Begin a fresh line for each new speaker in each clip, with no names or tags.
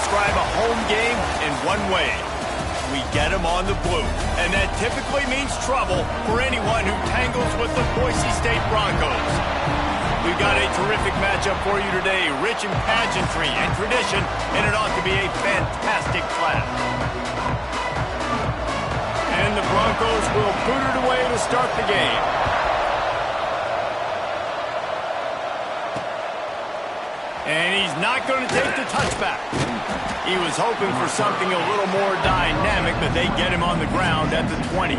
describe a home game in one way. We get them on the blue, and that typically means trouble for anyone who tangles with the Boise State Broncos. We've got a terrific matchup for you today, rich in pageantry and tradition, and it ought to be a fantastic clash. And the Broncos will boot it away to start the game. And he's not going to take the touchback. He was hoping for something a little more dynamic, but they get him on the ground at the 20.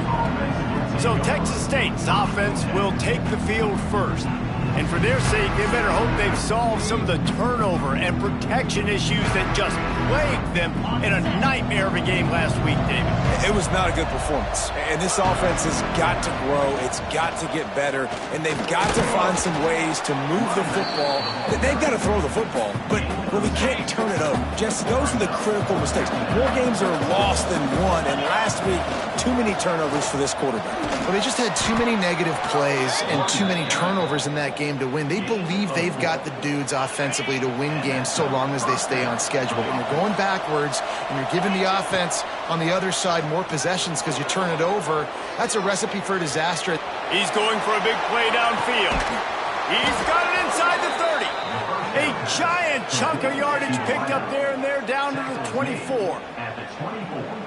So Texas State's offense will take the field first. And for their sake, they better hope they've solved some of the turnover and protection issues that just plagued them in a nightmare of a game last week, David.
It was not a good performance. And this offense has got to grow. It's got to get better. And they've got to find some ways to move the football. They've got to throw the football. But we can't turn it over. Jesse, those are the critical mistakes. More games are lost than won. And last week, too many turnovers for this quarterback.
Well, they just had too many negative plays and too many turnovers in that game to win. They believe they've got the dudes offensively to win games so long as they stay on schedule. But when you're going backwards and you're giving the offense on the other side more possessions because you turn it over, that's a recipe for disaster.
He's going for a big play downfield. He's got it inside the 30. A giant chunk of yardage picked up there, and they're down to the 24.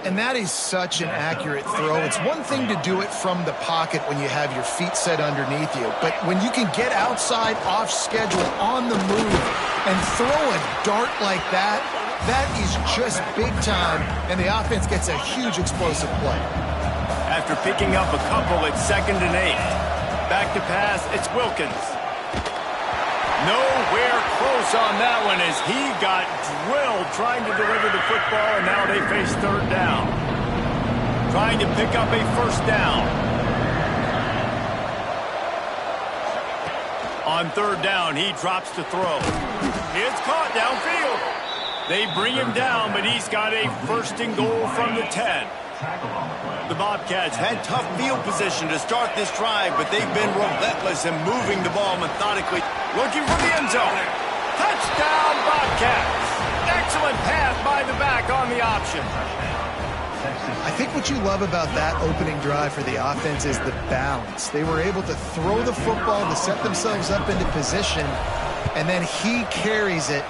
And that is such an accurate throw. It's one thing to do it from the pocket when you have your feet set underneath you, but when you can get outside, off schedule, on the move, and throw a dart like that, that is just big time, and the offense gets a huge explosive play.
After picking up a couple at 2nd and 8. Back to pass, it's Wilkins. Nowhere close on that one as he got drilled trying to deliver the football, and now they face 3rd down. Trying to pick up a 1st down. On 3rd down, he drops to throw. It's caught downfield. They bring him down, but he's got a 1st and goal from the 10. The Bobcats had tough field position to start this drive, but they've been relentless in moving the ball methodically, looking for the end zone. Touchdown, Bobcats! Excellent pass by the back on the option.
I think what you love about that opening drive for the offense is the balance. They were able to throw the football to set themselves up into position, and then he carries it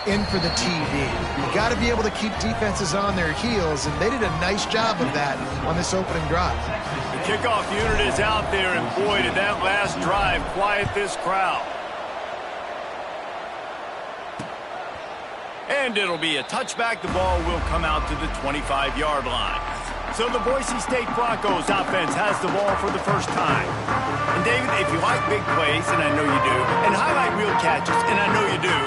in for the TD. You got to be able to keep defenses on their heels, and they did a nice job of that on this opening drive.
The kickoff unit is out there, and boy, did that last drive quiet this crowd. And it'll be a touchback. The ball will come out to the 25-yard line. So the Boise State Broncos offense has the ball for the first time. And David, if you like big plays, and I know you do, and highlight real catches, and I know you do,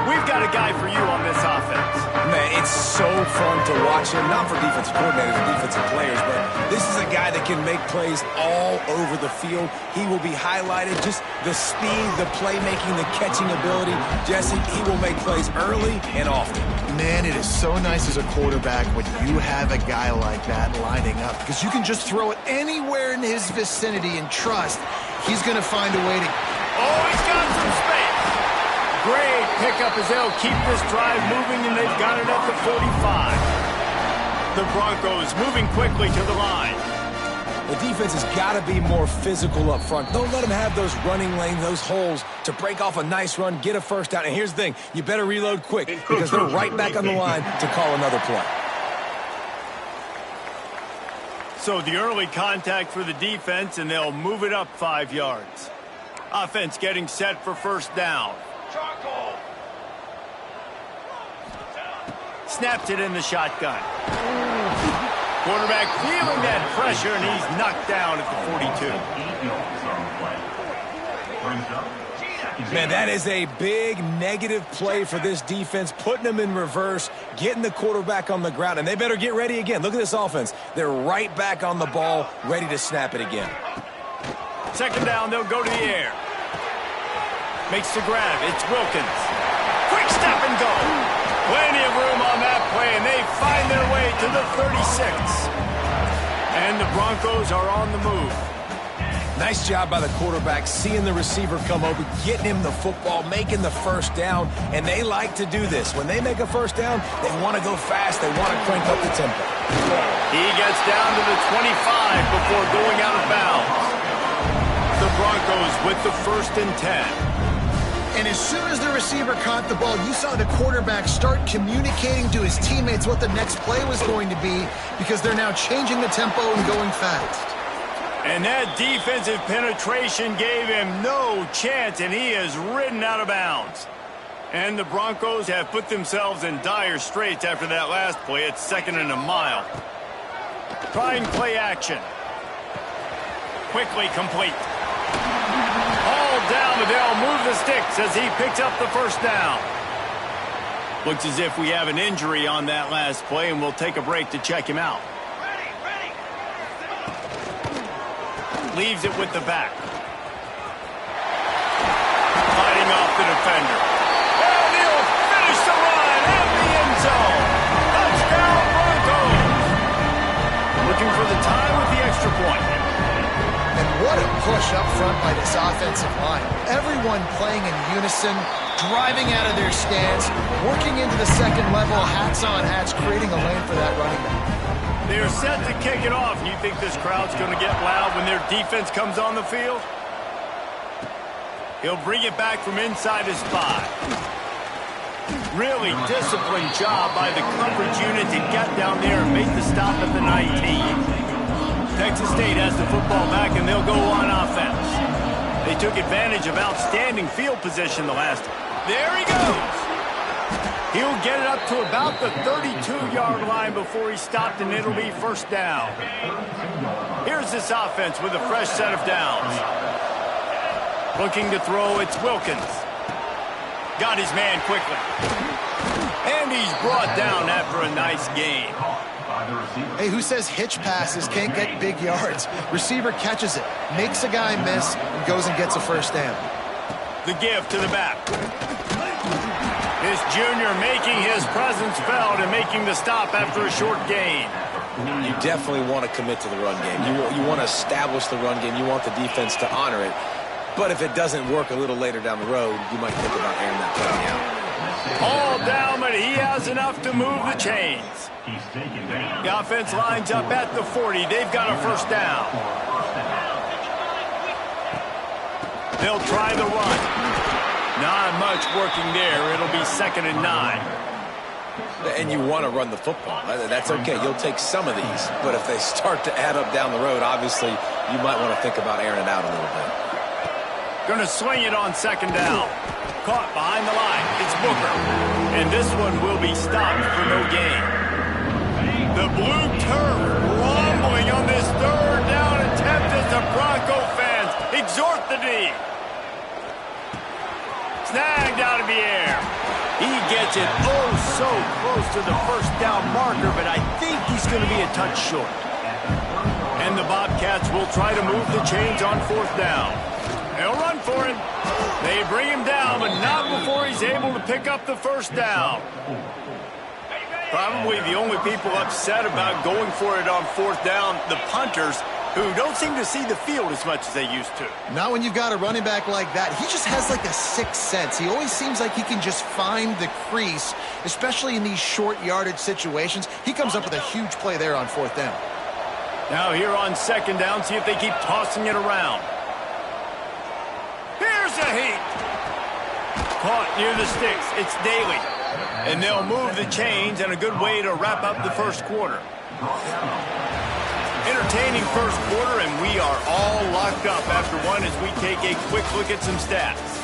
we've got a guy for you on this offense.
Man, it's so fun to watch him, not for defensive coordinators and defensive players, but this is a guy that can make plays all over the field. He will be highlighted, just the speed, the playmaking, the catching ability. Jesse, he will make plays early and often.
Man, it is so nice as a quarterback when you have a guy like that lining up, because you can just throw it anywhere in his vicinity and trust he's going to find a way to...
Oh, he's got some space. Great pickup as they'll keep this drive moving, and they've got it at the 45. The Broncos moving quickly to the line.
The defense has got to be more physical up front. Don't let them have those running lanes, those holes to break off a nice run, get a 1st down. And here's the thing, you better reload quick because they're right back on the line to call another play.
So the early contact for the defense, and they'll move it up 5 yards. Offense getting set for 1st down. Snaps it in the shotgun. Quarterback feeling that pressure, and he's knocked down at the 42.
Man, that is a big negative play for this defense, putting them in reverse, getting the quarterback on the ground, and they better get ready again. Look at this offense. They're right back on the ball, ready to snap it again.
2nd down, they'll go to the air. Makes the grab. It's Wilkins. Quick step and go. Plenty of room on that play, and they find their way to the 36. And the Broncos are on the move.
Nice job by the quarterback, seeing the receiver come over, getting him the football, making the first down, and they like to do this. When they make a first down, they want to go fast. They want to crank up the tempo.
He gets down to the 25 before going out of bounds. The Broncos with the 1st and 10.
And as soon as the receiver caught the ball, you saw the quarterback start communicating to his teammates what the next play was going to be because they're now changing the tempo and going fast.
And that defensive penetration gave him no chance, and he is ridden out of bounds. And the Broncos have put themselves in dire straits after that last play. It's 2nd and a mile. Trying play action. Quickly complete. All down, but they'll move the sticks as he picks up the first down. Looks as if we have an injury on that last play, and we'll take a break to check him out. Leaves it with the back. Fighting off the defender. And he'll finish the run at the end zone. Touchdown, Broncos. Looking for the tie with the extra point.
And what a push up front by this offensive line. Everyone playing in unison, driving out of their stance, working into the second level, hats on hats, creating a lane for that running back.
They're set to kick it off. You think this crowd's going to get loud when their defense comes on the field? He'll bring it back from inside his 5. Really disciplined job by the coverage unit to get down there and make the stop at the 19. Texas State has the football back, and they'll go on offense. They took advantage of outstanding field position the last time. There he goes. He'll get it up to about the 32-yard line before he's stopped, and it'll be first down. Here's this offense with a fresh set of downs. Looking to throw, it's Wilkins. Got his man quickly. And he's brought down after a nice gain.
Hey, who says hitch passes can't get big yards? Receiver catches it, makes a guy miss, and goes and gets a first down.
The give to the back. This junior making his presence felt and making the stop after a short gain.
You definitely want to commit to the run game. You want to establish the run game. You want the defense to honor it. But if it doesn't work a little later down the road, you might think about airing that play out.
All down, but he has enough to move the chains. The offense lines up at the 40. They've got a first down. They'll try the run. Not much working there. It'll be 2nd and 9.
And you want to run the football. That's okay. You'll take some of these. But if they start to add up down the road, obviously, you might want to think about airing it out a little bit.
Going to swing it on 2nd down. Caught behind the line. It's Booker. And this one will be stopped for no gain. The blue turf rumbling on this 3rd down attempt as the Bronco fans exhort the D. Snagged out of the air. He gets it oh so close to the first down marker, but I think he's going to be a touch short. And the Bobcats will try to move the chains on 4th down. They'll run for it. They bring him down, but not before he's able to pick up the first down. Probably the only people upset about going for it on 4th down, the punters, who don't seem to see the field as much as they used to.
Not when you've got a running back like that. He just has like a sixth sense. He always seems like he can just find the crease, especially in these short yardage situations. He comes up with a huge play there on 4th down.
Now here on 2nd down, see if they keep tossing it around. Here's a heat. Caught near the sticks. It's Daly. And they'll move the chains, and a good way to wrap up the first quarter. Entertaining first quarter, and we are all locked up after one as we take a quick look at some stats.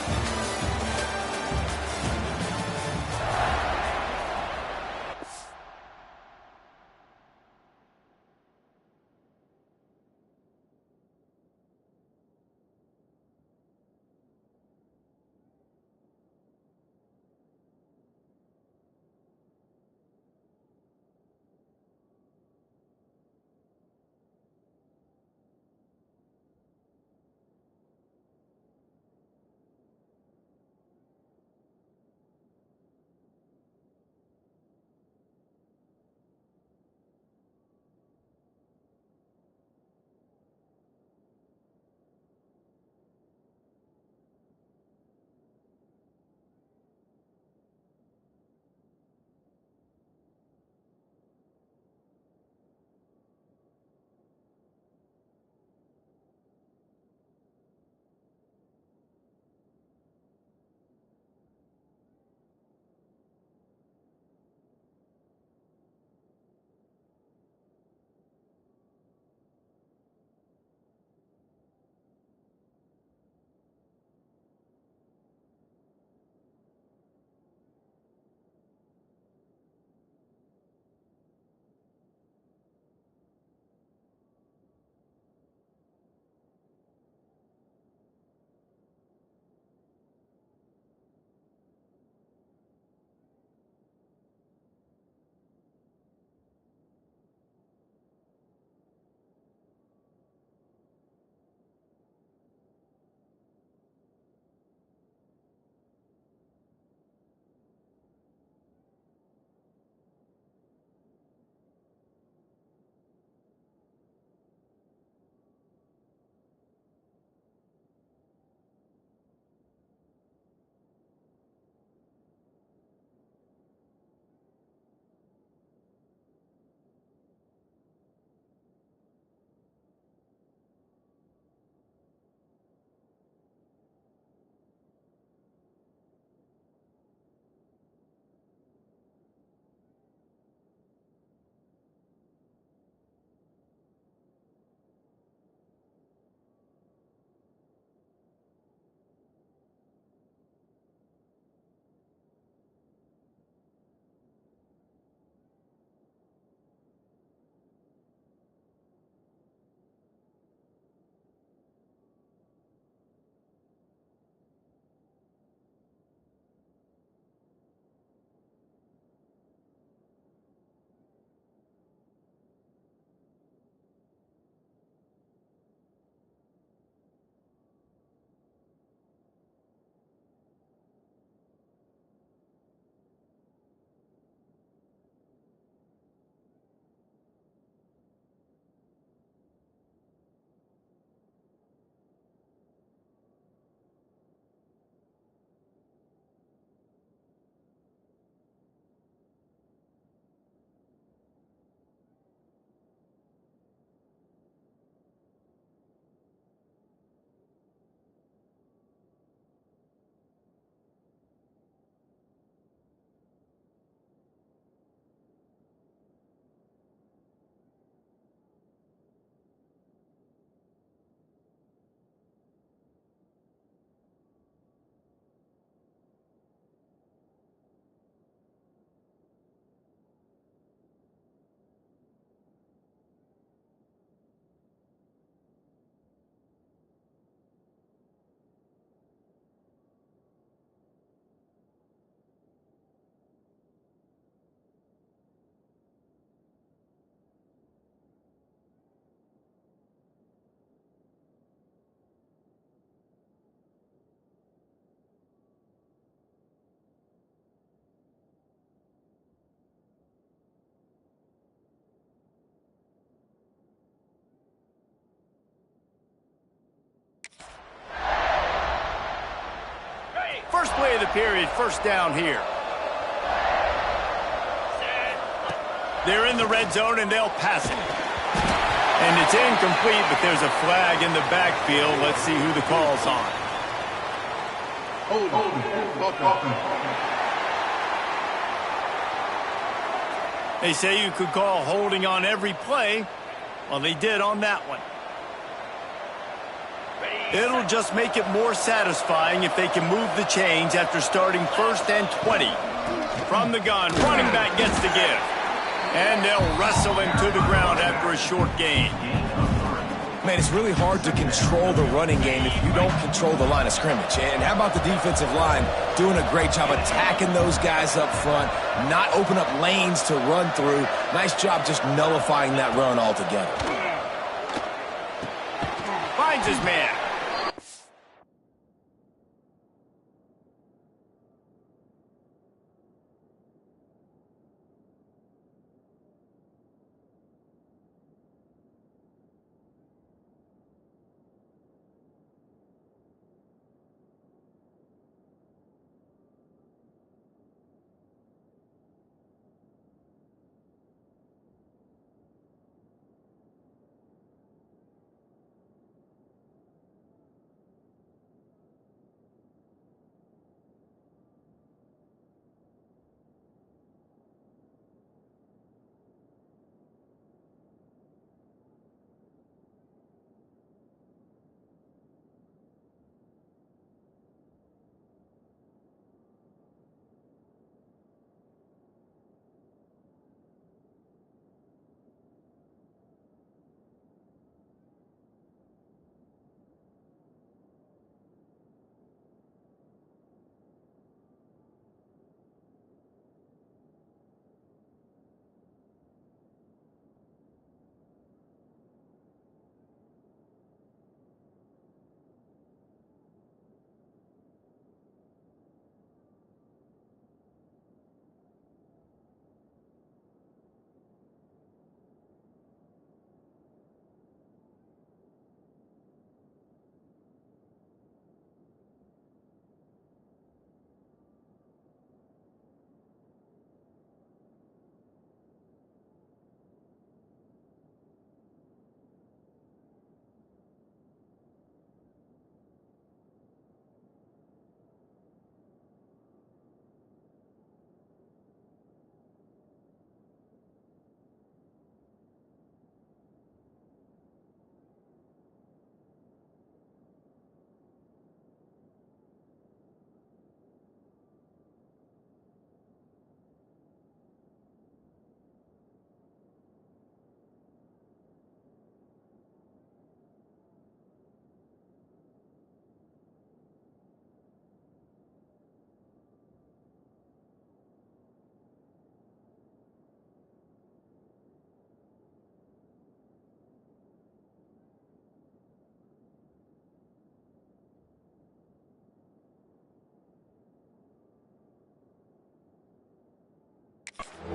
First play of the period, first down here. They're in the red zone, and they'll pass it. And it's incomplete, but there's a flag in the backfield. Let's see who the call's on. They say you could call holding on every play. Well, they did on that one. It'll just make it more satisfying if they can move the chains after starting 1st and 20. From the gun, running back gets the give. And they'll wrestle him to the ground after a short gain.
Man, it's really hard to control the running game if you don't control the line of scrimmage. And how about the defensive line doing a great job attacking those guys up front, not open up lanes to run through. Nice job just nullifying that run altogether.
Finds his man.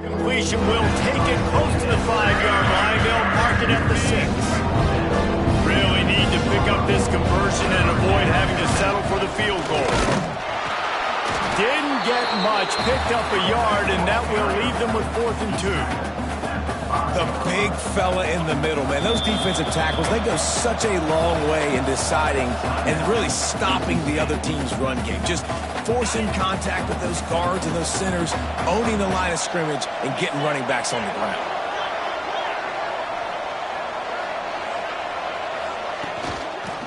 Completion will take it close to the 5-yard line. They'll mark it at the 6. Really need to pick up this conversion and avoid having to settle for the field goal. Didn't get much, picked up a yard, and that will leave them with 4th and 2.
The big fella in the middle, man. Those defensive tackles, they go such a long way in deciding and really stopping the other team's run game. Just forcing contact with those guards and those centers, owning the line of scrimmage, and getting running backs on the ground.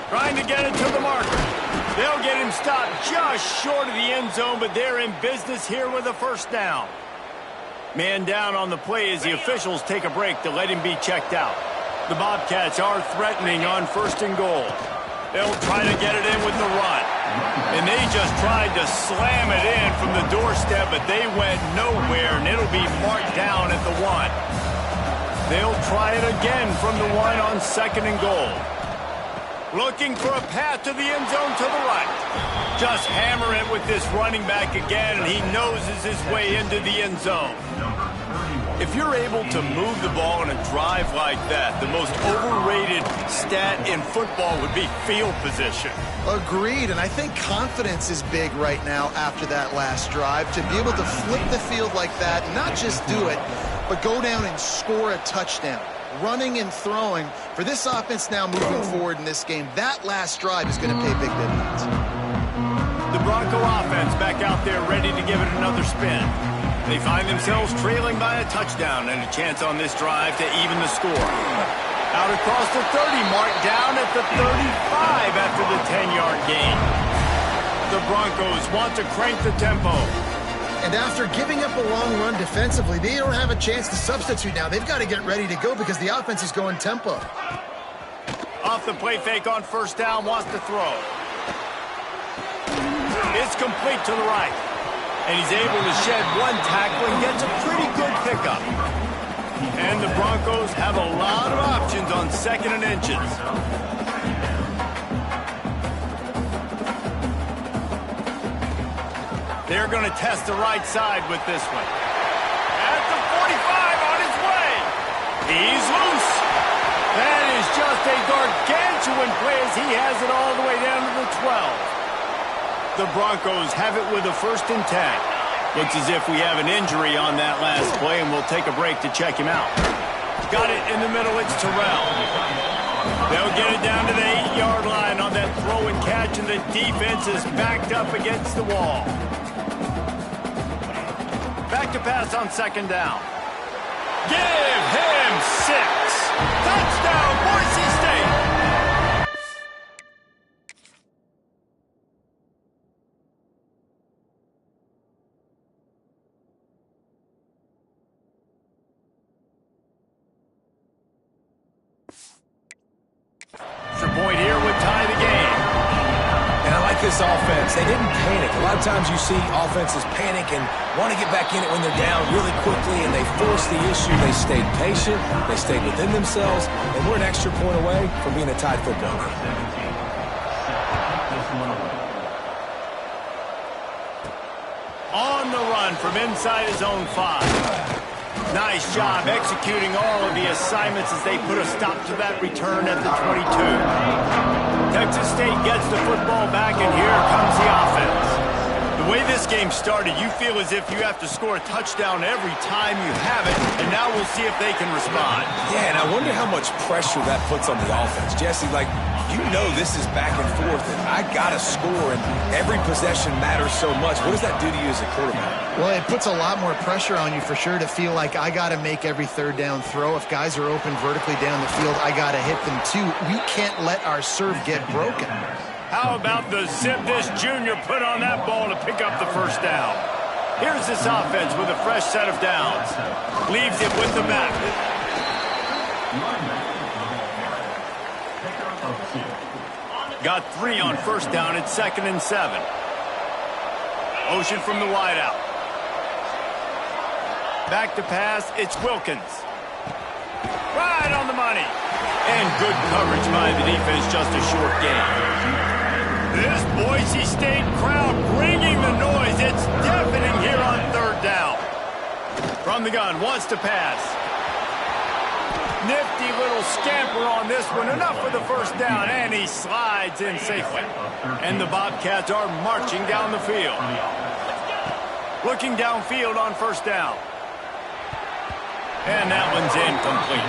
Trying to get it to the marker. They'll get him stopped just short of the end zone, but they're in business here with a first down. Man down on the play as the officials take a break to let him be checked out. The Bobcats are threatening on 1st and goal. They'll try to get it in with the run. And they just tried to slam it in from the doorstep, but they went nowhere, and it'll be marked down at the 1. They'll try it again from the 1 on 2nd and goal. Looking for a path to the end zone to the right. Just hammer it with this running back again, and he noses his way into the end zone. If you're able to move the ball in a drive like that, the most overrated stat in football would be field position.
Agreed, and I think confidence is big right now after that last drive. To be able to flip the field like that, not just do it, but go down and score a touchdown. Running and throwing. For this offense now moving forward in this game, that last drive is going to pay big dividends.
The Bronco offense back out there ready to give it another spin. They find themselves trailing by a touchdown and a chance on this drive to even the score. Out across the 30 mark, down at the 35 after the 10-yard gain. The Broncos want to crank the tempo.
And after giving up a long run defensively, they don't have a chance to substitute now. They've got to get ready to go because the offense is going tempo.
Off the play fake on first down, wants to throw. It's complete to the right. And he's able to shed one tackle and gets a pretty good pickup. And the Broncos have a lot of options on 2nd and inches. They're going to test the right side with this one. At the 45 on his way. He's loose. That is just a gargantuan play as he has it all the way down to the 12. The Broncos have it with a 1st and 10. Looks as if we have an injury on that last play, and we'll take a break to check him out. Got it in the middle. It's Terrell. They'll get it down to the 8-yard line on that throw and catch, and the defense is backed up against the wall. Back to pass on 2nd down. Give him 6. Touchdown, Boise State. Point here would tie the game.
And I like this offense. They didn't panic. A lot of times you see offenses panic and want to get back in it when they're down really quickly, and they force the issue. They stayed patient. They stayed within themselves, and we're an extra point away from being a tied football game.
On the run from inside his own 5. Nice job executing all of the assignments as they put a stop to that return at the 22. Texas State gets the football back, and here comes the offense. The way this game started, you feel as if you have to score a touchdown every time you have it, and now we'll see if they can respond.
Yeah, and I wonder how much pressure that puts on the offense. Jesse, like, you know this is back and forth, and I got to score, and every possession matters so much. What does that do to you as a quarterback?
Well, it puts a lot more pressure on you for sure to feel like I got to make every 3rd down throw. If guys are open vertically down the field, I got to hit them too. We can't let our serve get broken.
How about the zip this junior put on that ball to pick up the 1st down? Here's this offense with a fresh set of downs. Leaves it with the back. Got 3 on 1st down. It's 2nd and 7. Motion from the wideout. Back to pass. It's Wilkins. Right on the money. And good coverage by the defense. Just a short gain. This Boise State crowd bringing the noise. It's deafening here on 3rd down. From the gun. Wants to pass. Nifty little scamper on this one. Enough for the 1st down, and he slides in safely. And the Bobcats are marching down the field. Looking downfield on 1st down. And that one's incomplete.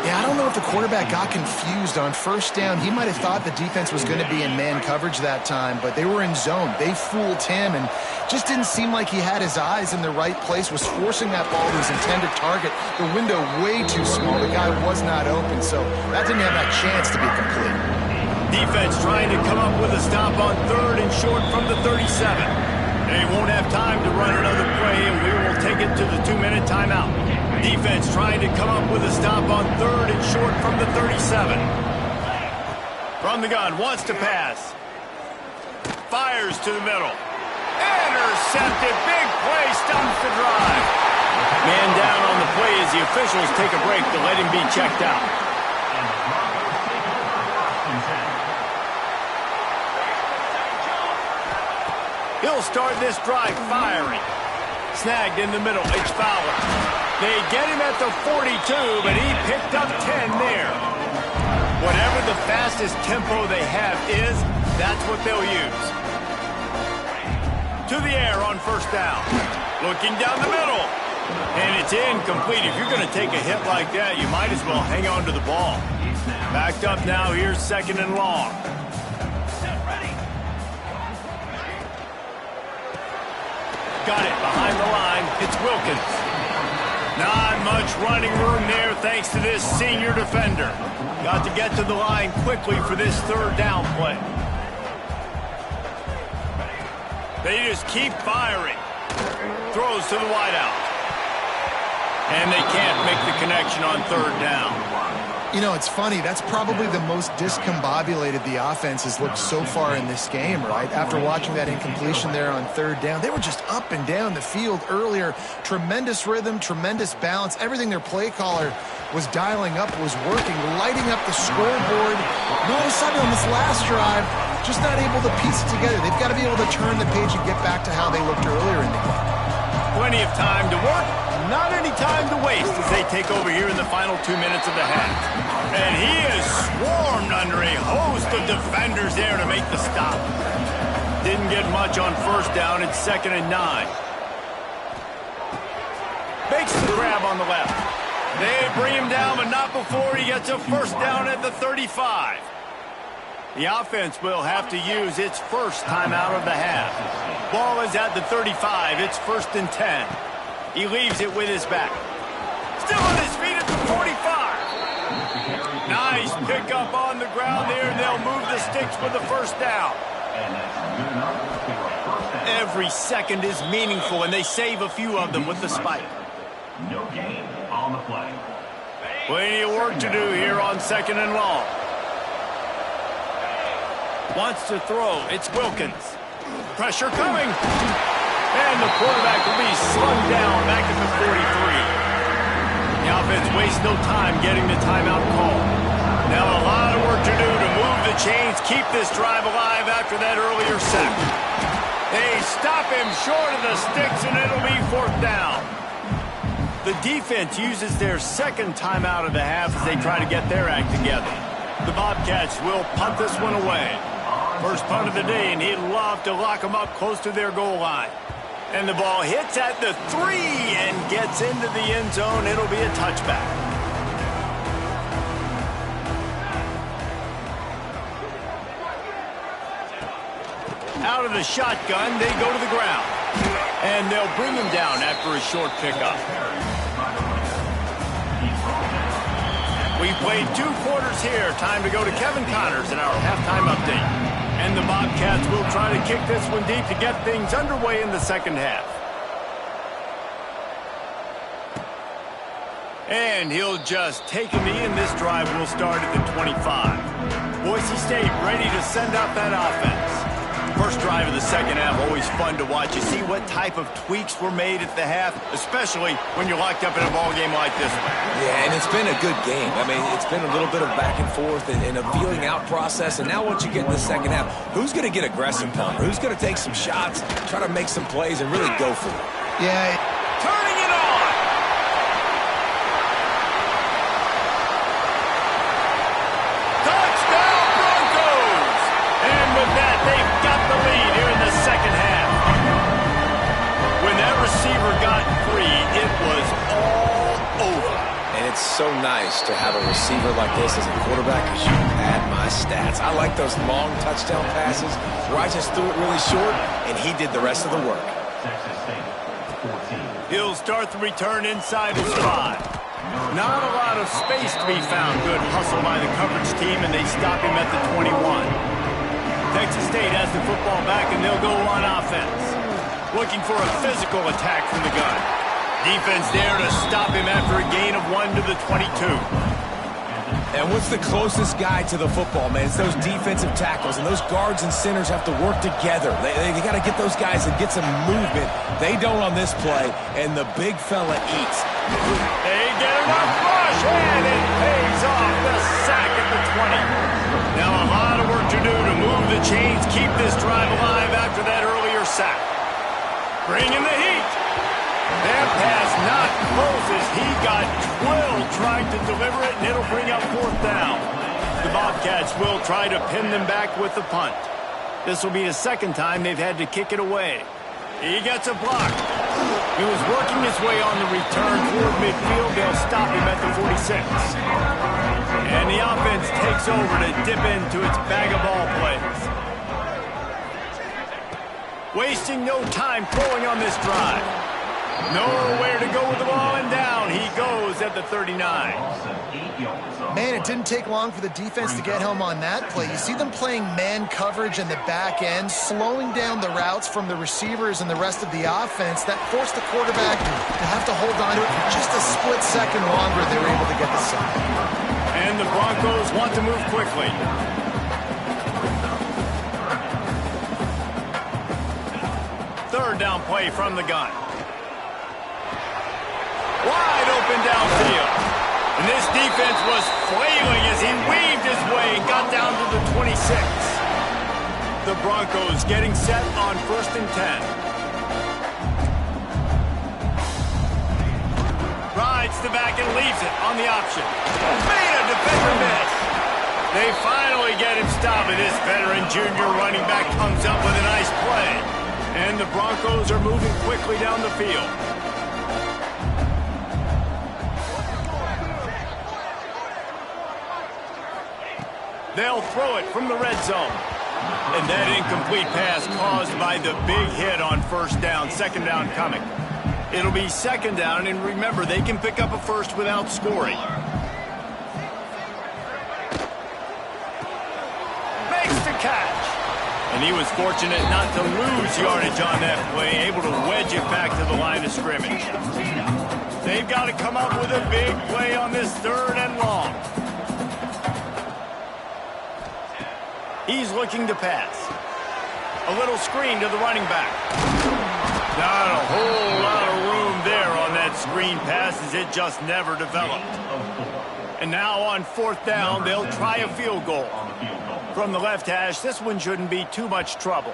Yeah, I don't know if the quarterback got confused on 1st down. He might have thought the defense was going to be in man coverage that time, but they were in zone. They fooled him and just didn't seem like he had his eyes in the right place, was forcing that ball to his intended target. The window way too small. The guy was not open, so that didn't have that chance to be complete.
Defense trying to come up with a stop on 3rd and short from the 37. They won't have time to run another play, and we will take it to the 2-minute timeout. Defense trying to come up with a stop on 3rd and short from the 37. From the gun, wants to pass. Fires to the middle. Intercepted. Big play, stops the drive. Man down on the play as the officials take a break to let him be checked out. He'll start this drive firing. Snagged in the middle. It's Fowler. They get him at the 42, but he picked up 10 there. Whatever the fastest tempo they have is, That's what they'll use. To the air on first down. Looking down the middle. And it's incomplete. If you're going to take a hit like that, you might as well hang on to the ball. Backed up now. Here's second and long. Got it behind the line. It's Wilkins. Not much running room there thanks to this senior defender. Got to get to the line quickly for this third down play. They just keep firing. Throws to the wideout. And they can't make the connection on third down.
You know, it's funny. That's probably the most discombobulated the offense has looked so far in this game, right? After watching that incompletion there on third down, they were just up and down the field earlier. Tremendous rhythm, tremendous balance. Everything their play caller was dialing up was working, lighting up the scoreboard. And all of a sudden on this last drive, just not able to piece it together. They've got to be able to turn the page and get back to how they looked earlier in the game.
Plenty of time to work, not any time to waste as they take over here in the final 2 minutes of the half. And he is swarmed under a host of defenders there to make the stop. Didn't get much on first down. It's 2nd and 9. Makes the grab on the left. They bring him down, but not before he gets a first down at the 35. The offense will have to use its first timeout of the half. Ball is at the 35. It's 1st and 10. He leaves it with his back. Still on his feet at the 45. Nice pickup on the ground there. They'll move the sticks for the first down. Every second is meaningful, and they save a few of them with the spike.
No gain on the play.
Plenty of work to do here on 2nd and long. Wants to throw. It's Wilkins. Pressure coming. And the quarterback will be slung down back at the 43. The offense wastes no time getting the timeout call. Now a lot of work to do to move the chains, keep this drive alive after that earlier sack. They stop him short of the sticks, and it'll be 4th down. The defense uses their second timeout of the half as they try to get their act together. The Bobcats will punt this one away. First punt of the day, and he'd love to lock them up close to their goal line. And the ball hits at the 3 and gets into the end zone. It'll be a touchback. Out of the shotgun, they go to the ground. And they'll bring him down after a short pickup. We played 2 quarters here. Time to go to Kevin Connors in our halftime update. And the Bobcats will try to kick this one deep to get things underway in the second half. And he'll just take a knee, and this drive will start at the 25. Boise State ready to send out that offense. First drive of the second half, always fun to watch. You see what type of tweaks were made at the half, especially when you're locked up in a ball game like this one.
Yeah, and it's been a good game. I mean, it's been a little bit of back and forth and a feeling out process. And now once you get in the second half, who's going to get aggressive, Palmer? Who's going to take some shots, try to make some plays, and really go for it?
Yeah.
Turning it on! Touchdown Broncos! And with that, they've got the lead here in the second half. When that receiver got free, it was all over.
And it's so nice to have a receiver like this as a quarterback because you pad my stats. I like those long touchdown passes where I just threw it really short, and he did the rest of the work.
He'll start the return inside his 5. Not a lot of space to be found. Good hustle by the coverage team, and they stop him at the 21. Texas State has the football back, and they'll go on offense. Looking for a physical attack from the gun. Defense there to stop him after a gain of 1 to the 22.
And what's the closest guy to the football, man? It's those defensive tackles, and those guards and centers have to work together. They got to get those guys and get some movement. They don't on this play, and the big fella eats.
They get enough rush, and it pays off. The sack at the 20. Now a lot of work to do to move the chains, keep this drive alive after that earlier sack. Bring in the heat. That pass not close as he got twirled trying to deliver it, and it'll bring up 4th down. The Bobcats will try to pin them back with the punt. This will be the second time they've had to kick it away. He gets a block. He was working his way on the return toward midfield. They'll stop him at the 46. And the offense takes over to dip into its bag of ball plays. Wasting no time throwing on this drive. Nowhere to go with the ball, and down he goes at the 39.
Man, it didn't take long for the defense to get home on that play. You see them playing man coverage in the back end, slowing down the routes from the receivers and the rest of the offense. That forced the quarterback to have to hold on to it for just a split second longer. They were able to get the sack.
And the Broncos want to move quickly. Third down play from the gun. Wide open downfield. And this defense was flailing as he weaved his way and got down to the 26. The Broncos getting set on 1st and 10. Rides the back and leaves it on the option. Made a defender miss. They finally get him stopped, and this veteran junior running back comes up with a nice play. And the Broncos are moving quickly down the field. They'll throw it from the red zone. And that incomplete pass caused by the big hit on 1st down, 2nd down coming. It'll be 2nd down, and remember, they can pick up a first without scoring. Makes the catch. And he was fortunate not to lose yardage on that play, able to wedge it back to the line of scrimmage. They've got to come up with a big play on this 3rd and long. He's looking to pass. A little screen to the running back. Not a whole lot of room there on that screen pass as it just never developed. And now on 4th down, they'll try a field goal. From the left hash, this one shouldn't be too much trouble.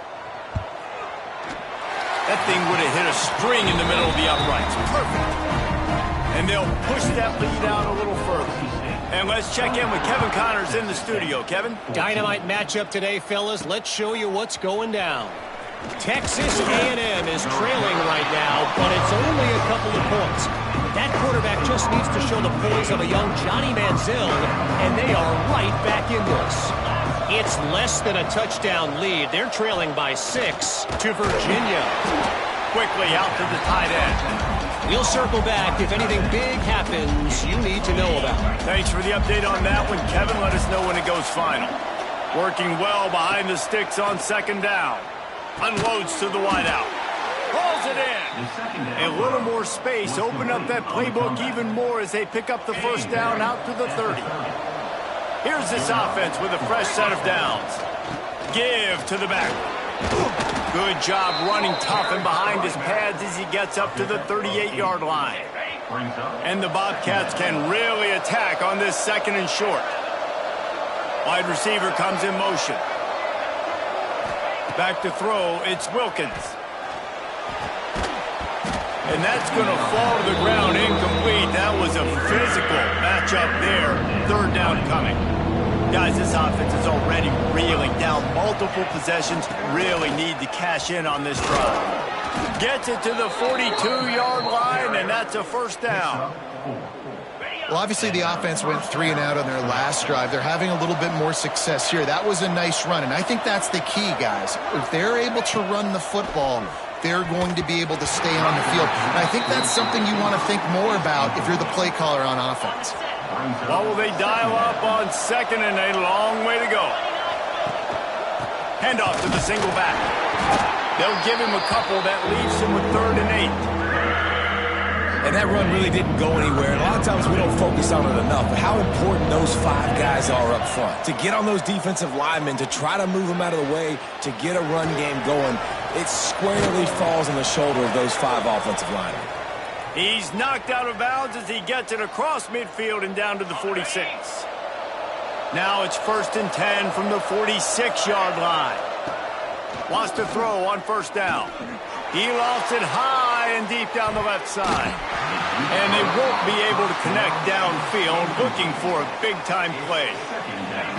That thing would have hit a string in the middle of the uprights. Perfect. And they'll push that lead out a little further. And let's check in with Kevin Connors in the studio. Kevin?
Dynamite matchup today, fellas. Let's show you what's going down. Texas A&M is trailing right now, but it's only a couple of points. That quarterback just needs to show the poise of a young Johnny Manziel, and they are right back in this. It's less than a touchdown lead. They're trailing by 6 to Virginia.
Quickly out to the tight end.
We'll circle back if anything big happens you need to know about.
Thanks for the update on that one, Kevin. Let us know when it goes final. Working well behind the sticks on 2nd down. Unloads to the wideout. Pulls it in. A little more space. Open up that playbook even more as they pick up the 1st down out to the 30. Here's this offense with a fresh set of downs. Give to the back. Good job running tough and behind his pads as he gets up to the 38-yard line. And the Bobcats can really attack on this 2nd and short. Wide receiver comes in motion. Back to throw, it's Wilkins. And that's going to fall to the ground incomplete. That was a physical matchup there. 3rd down coming. Guys, this offense is already reeling down multiple possessions. Really need to cash in on this drive. Gets it to the 42-yard line, and that's a 1st down.
Well, obviously the offense went 3 and out on their last drive. They're having a little bit more success here. That was a nice run, and I think that's the key, guys. If they're able to run the football, they're going to be able to stay on the field. And I think that's something you want to think more about if you're the play caller on offense.
Well, will they dial up on 2nd and a long way to go? Handoff to the single back. They'll give him a couple that leaves him with 3rd and 8.
And that run really didn't go anywhere. And a lot of times we don't focus on it enough, but how important those 5 guys are up front. To get on those defensive linemen, to try to move them out of the way, to get a run game going, it squarely falls on the shoulder of those 5 offensive linemen.
He's knocked out of bounds as he gets it across midfield and down to the 46. Now it's 1st and 10 from the 46-yard line. Wants to throw on 1st down. He lost it high and deep down the left side. And they won't be able to connect downfield, looking for a big-time play.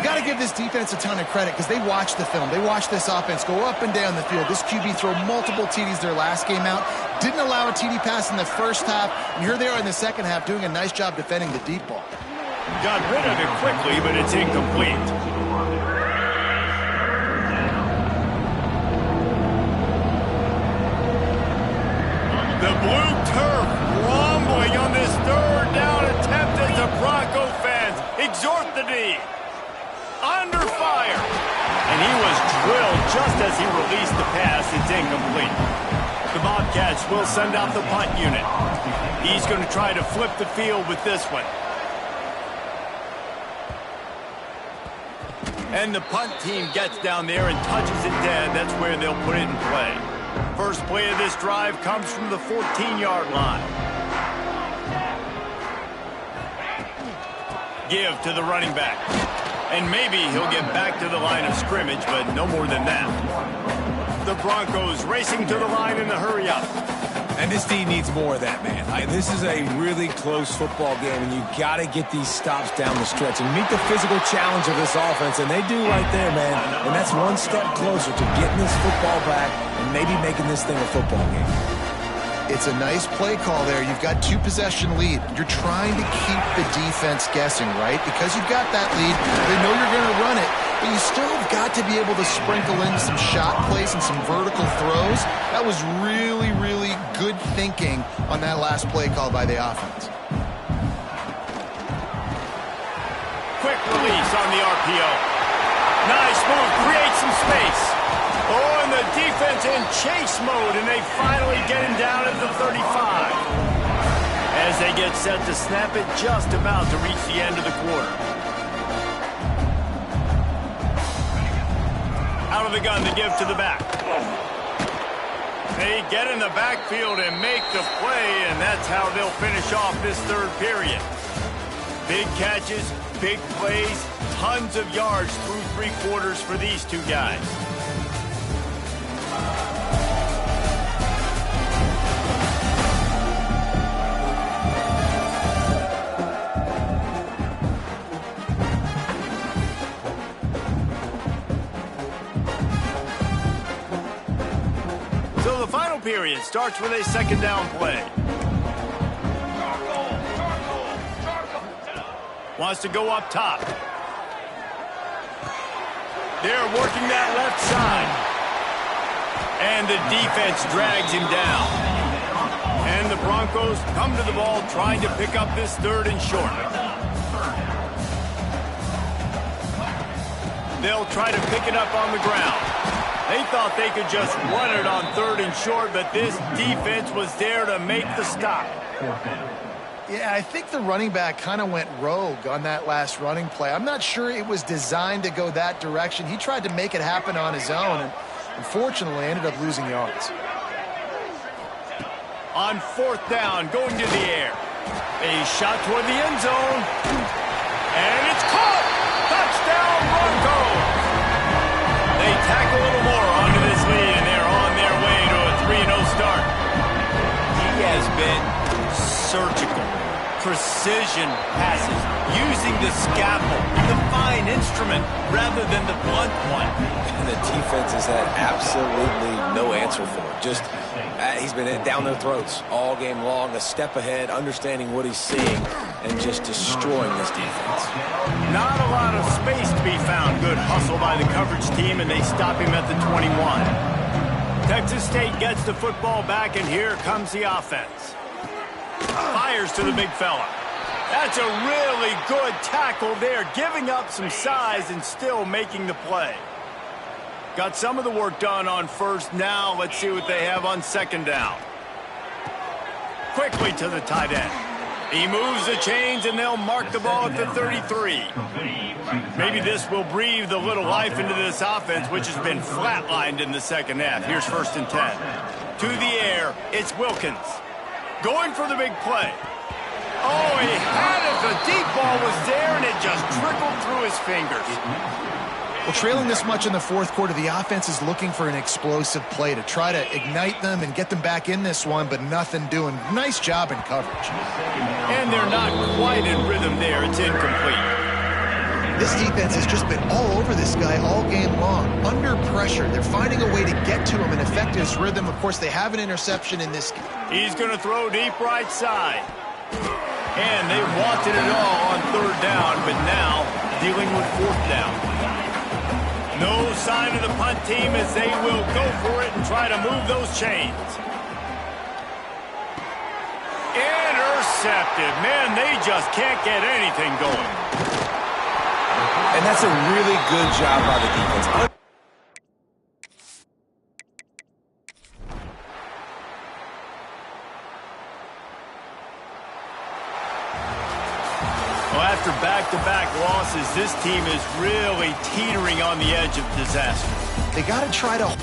you've got to give this defense a ton of credit because they watch the film. They watch this offense go up and down the field. This QB throw multiple TDs their last game out. Didn't allow a TD pass in the first half. And here they are in the second half doing a nice job defending the deep ball.
Got rid of it quickly, but it's incomplete. The blue turf rumbling on this third down attempt as the Bronco fans exhort the D. Under fire. And he was drilled just as he released the pass. It's incomplete. The Bobcats will send out the punt unit. He's going to try to flip the field with this one. And the punt team gets down there and touches it dead. That's where they'll put it in play. First play of this drive comes from the 14-yard line. Give to the running back. And maybe he'll get back to the line of scrimmage, but no more than that. The Broncos racing to the line in a hurry up.
And this team needs more of that, man. This is a really close football game, and you got to get these stops down the stretch and meet the physical challenge of this offense, and they do right there, man. And that's one step closer to getting this football back and maybe making this thing a football game.
It's a nice play call there. You've got 2-possession lead. You're trying to keep the defense guessing, right? Because you've got that lead, they know you're going to run it, but you still have got to be able to sprinkle in some shot plays and some vertical throws. That was really, really good thinking on that last play call by the offense.
Quick release on the RPO. Nice move, create some space. Oh, and the defense in chase mode, and they finally get him down at the 35. As they get set to snap it, just about to reach the end of the quarter. Out of the gun to give to the back. They get in the backfield and make the play, and that's how they'll finish off this third period. Big catches, big plays, tons of yards through three quarters for these two guys. So the final period starts with a second down play. Wants to go up top. They're working that left side. And the defense drags him down. And the Broncos come to the ball trying to pick up this third and short. They'll try to pick it up on the ground. They thought they could just run it on third and short, but this defense was there to make the stop.
Yeah, I think the running back kind of went rogue on that last running play. I'm not sure it was designed to go that direction. He tried to make it happen on his own, and unfortunately ended up losing yards.
On fourth down, going to the air. A shot toward the end zone. And it's caught! Touchdown, Broncos! They tack a little more onto this lead, and they're on their way to a 3-0 start. He has been surgical, precision passes, using the scalpel, the fine instrument, rather than the blunt one.
And the defense has had absolutely no answer for it. Just, he's been down their throats all game long, a step ahead, understanding what he's seeing, and just destroying this defense.
Not a lot of space to be found. Good hustle by the coverage team, and they stop him at the 21. Texas State gets the football back, and here comes the offense. Fires to the big fella. That's a really good tackle there, giving up some size and still making the play. Got some of the work done on first. Now let's see what they have on second down. Quickly to the tight end. He moves the chains, and they'll mark the ball at the 33. Maybe this will breathe a little life into this offense, which has been flatlined in the second half. Here's 1st and 10. To the air, it's Wilkins. Going for the big play. Oh, he had it. The deep ball was there, and it just trickled through his fingers.
Well, trailing this much in the fourth quarter, the offense is looking for an explosive play to try to ignite them and get them back in this one, but nothing doing. Nice job in coverage.
And they're not quite in rhythm there. It's incomplete.
This defense has just been all over this guy all game long. Under pressure, they're finding a way to get to him and affect his rhythm. Of course, they have an interception in this game.
He's going to throw deep right side. And they wanted it all on third down, but now dealing with fourth down. No sign of the punt team as they will go for it and try to move those chains. Intercepted. Man, they just can't get anything going.
And that's a really good job by the defense.
Well, after back-to-back losses, this team is really teetering on the edge of disaster.
They got to try to...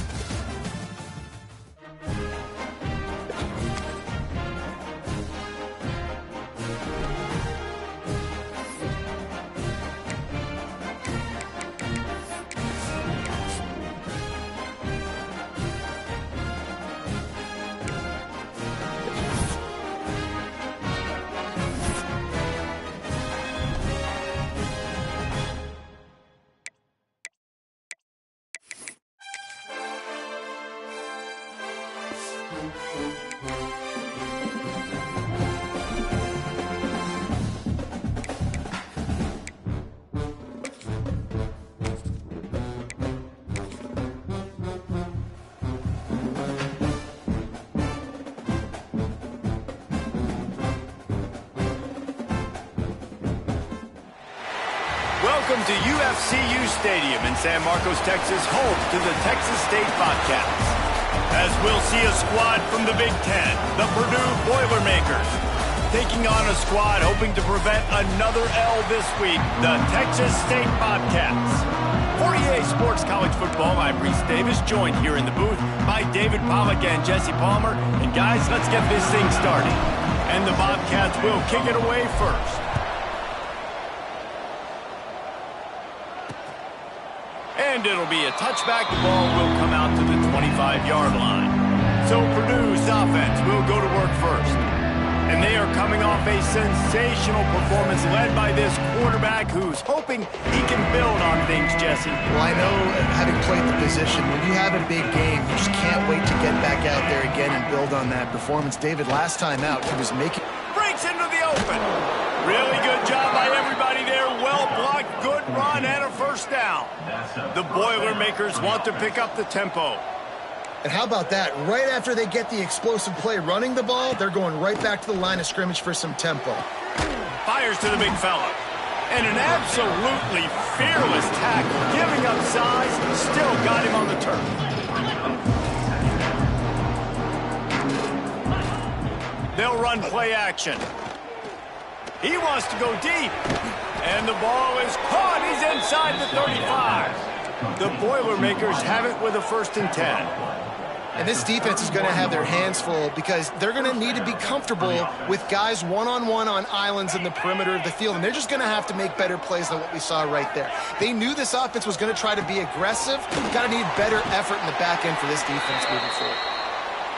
Welcome to UFCU Stadium in San Marcos, Texas, home to the Texas State Bobcats. As we'll see a squad from the Big Ten, the Purdue Boilermakers, taking on a squad hoping to prevent another L this week, the Texas State Bobcats. For EA Sports College Football, I'm Reese Davis, joined here in the booth by David Pollack and Jesse Palmer. And guys, let's get this thing started. And the Bobcats will kick it away first. And it'll be a touchback. The ball will come out to the 25-yard line. So Purdue's offense will go to work first. And they are coming off a sensational performance led by this quarterback who's hoping he can build on things, Jesse.
Well, I know, having played the position, when you have a big game, you just can't wait to get back out there again and build on that performance. David, last time out, he was making...
Breaks into the open. Really good job by everybody there. Well blocked, good run, and a first down. The Boilermakers want to pick up the tempo.
And how about that? Right after they get the explosive play running the ball, they're going right back to the line of scrimmage for some tempo.
Fires to the big fella. And an absolutely fearless tackle. Giving up size, still got him on the turf. They'll run play action. He wants to go deep. And the ball is caught. He's inside the 35. The Boilermakers have it with a 1st and 10.
And this defense is going to have their hands full because they're going to need to be comfortable with guys one-on-one on islands in the perimeter of the field. And they're just going to have to make better plays than what we saw right there. They knew this offense was going to try to be aggressive. Got to need better effort in the back end for this defense moving forward.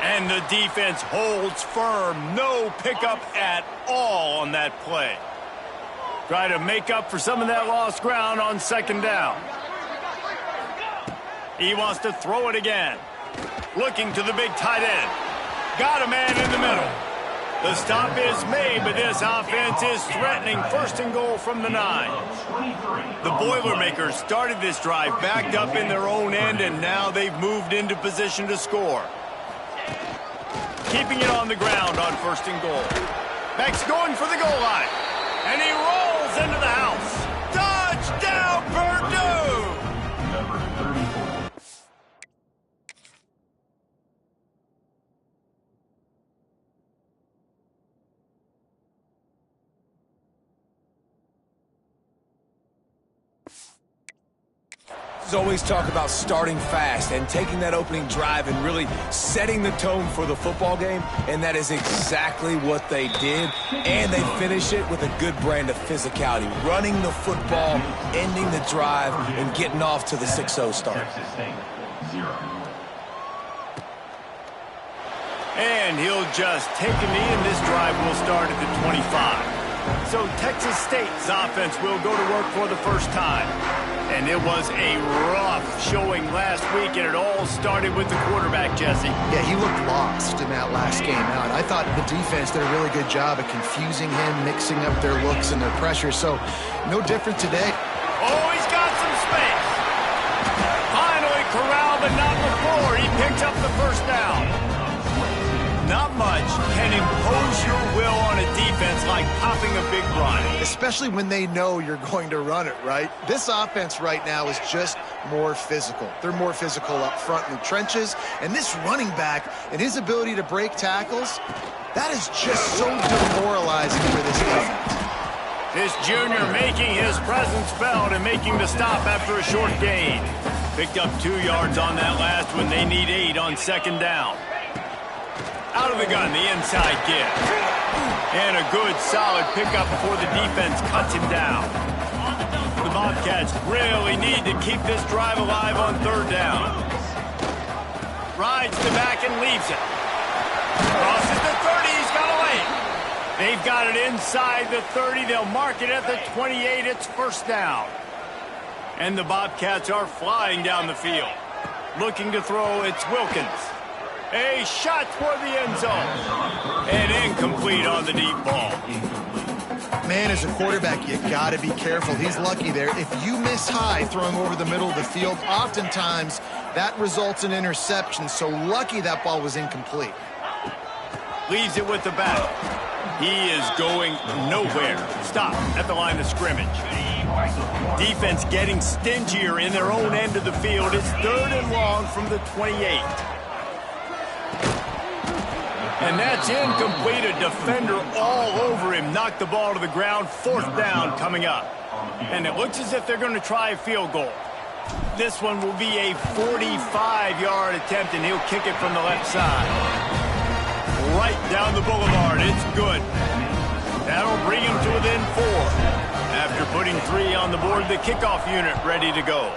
And the defense holds firm. No pickup at all on that play. Try to make up for some of that lost ground on 2nd down. He wants to throw it again. Looking to the big tight end. Got a man in the middle. The stop is made, but this offense is threatening 1st and goal from the 9. The Boilermakers started this drive backed up in their own end, and now they've moved into position to score. Keeping it on the ground on 1st and goal. Beck's going for the goal line. And he rolls into the house. Touchdown, Purdue!
Number 34.
Always talk about starting fast and taking that opening drive and really setting the tone for the football game, and that is exactly what they did. And they finish it with a good brand of physicality, running the football, ending the drive, and getting off to the 6-0 start.
Texas State, 0.
And he'll just take a knee, and this drive will start at the 25. So Texas State's offense will go to work for the first time. And it was a rough showing last week, and it all started with the quarterback, Jesse.
Yeah, he looked lost in that last game out. I thought the defense did a really good job of confusing him, mixing up their looks and their pressure. So no different today.
Oh, he's got some space. Finally corralled, but not before. He picks up the first down. Not much can impose your will on a defense like popping a big run.
Especially when they know you're going to run it, right? This offense right now is just more physical. They're more physical up front in the trenches. And this running back and his ability to break tackles, that is just so demoralizing for this defense.
This junior making his presence felt and making the stop after a short gain. Picked up 2 yards on that last one. They need 8 on second down. Out of the gun, the inside give. And a good, solid pickup before the defense cuts him down. The Bobcats really need to keep this drive alive on third down. Rides the back and leaves it. Crosses the 30, he's got a lane. They've got it inside the 30. They'll mark it at the 28. It's first down. And the Bobcats are flying down the field. Looking to throw, it's Wilkins. A shot toward the end zone. And incomplete on the deep ball.
Man, as a quarterback, you got to be careful. He's lucky there. If you miss high throwing over the middle of the field, oftentimes that results in interception. So lucky that ball was incomplete.
Leaves it with the back. He is going nowhere. Stop at the line of scrimmage. Defense getting stingier in their own end of the field. It's 3rd and long from the 28. And that's incomplete. A defender all over him. Knocked the ball to the ground. 4th down coming up. And it looks as if they're going to try a field goal. This one will be a 45-yard attempt, and he'll kick it from the left side. Right down the boulevard. It's good. That'll bring him to within 4. After putting 3 on the board, the kickoff unit ready to go.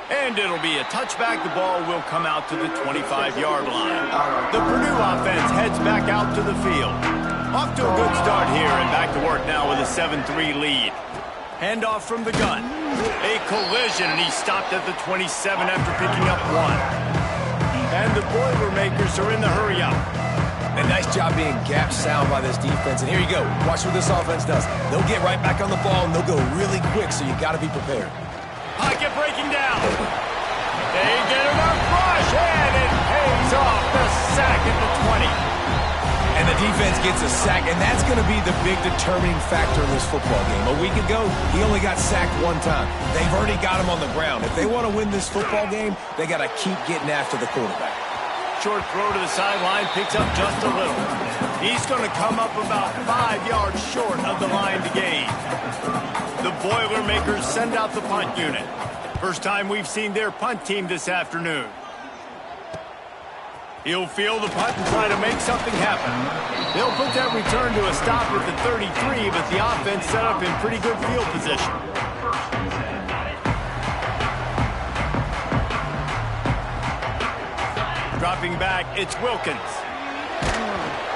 And it'll be a touchback. The ball will come out to the 25-yard line. The Purdue offense heads back out to the field. Off to a good start here and back to work now with a 7-3 lead. Handoff from the gun. A collision, and he stopped at the 27 after picking up 1. And the Boilermakers are in the hurry-up.
A nice job being gap sound by this defense. And here you go. Watch what this offense does. They'll get right back on the ball, and they'll go really quick, so you got to be prepared.
Pocket breaking down. They get enough rush, and it pays off. The sack at the 20.
And the defense gets a sack, and that's going to be the big determining factor in this football game. A week ago, he only got sacked 1 time. They've already got him on the ground. If they want to win this football game, they got to keep getting after the quarterback.
Short throw to the sideline, picks up just a little. He's going to come up about 5 yards short of the line to gain. The Boilermakers send out the punt unit. First time we've seen their punt team this afternoon. He'll field the punt and try to make something happen. They'll put that return to a stop at the 33, but the offense set up in pretty good field position. Dropping back, it's Wilkins.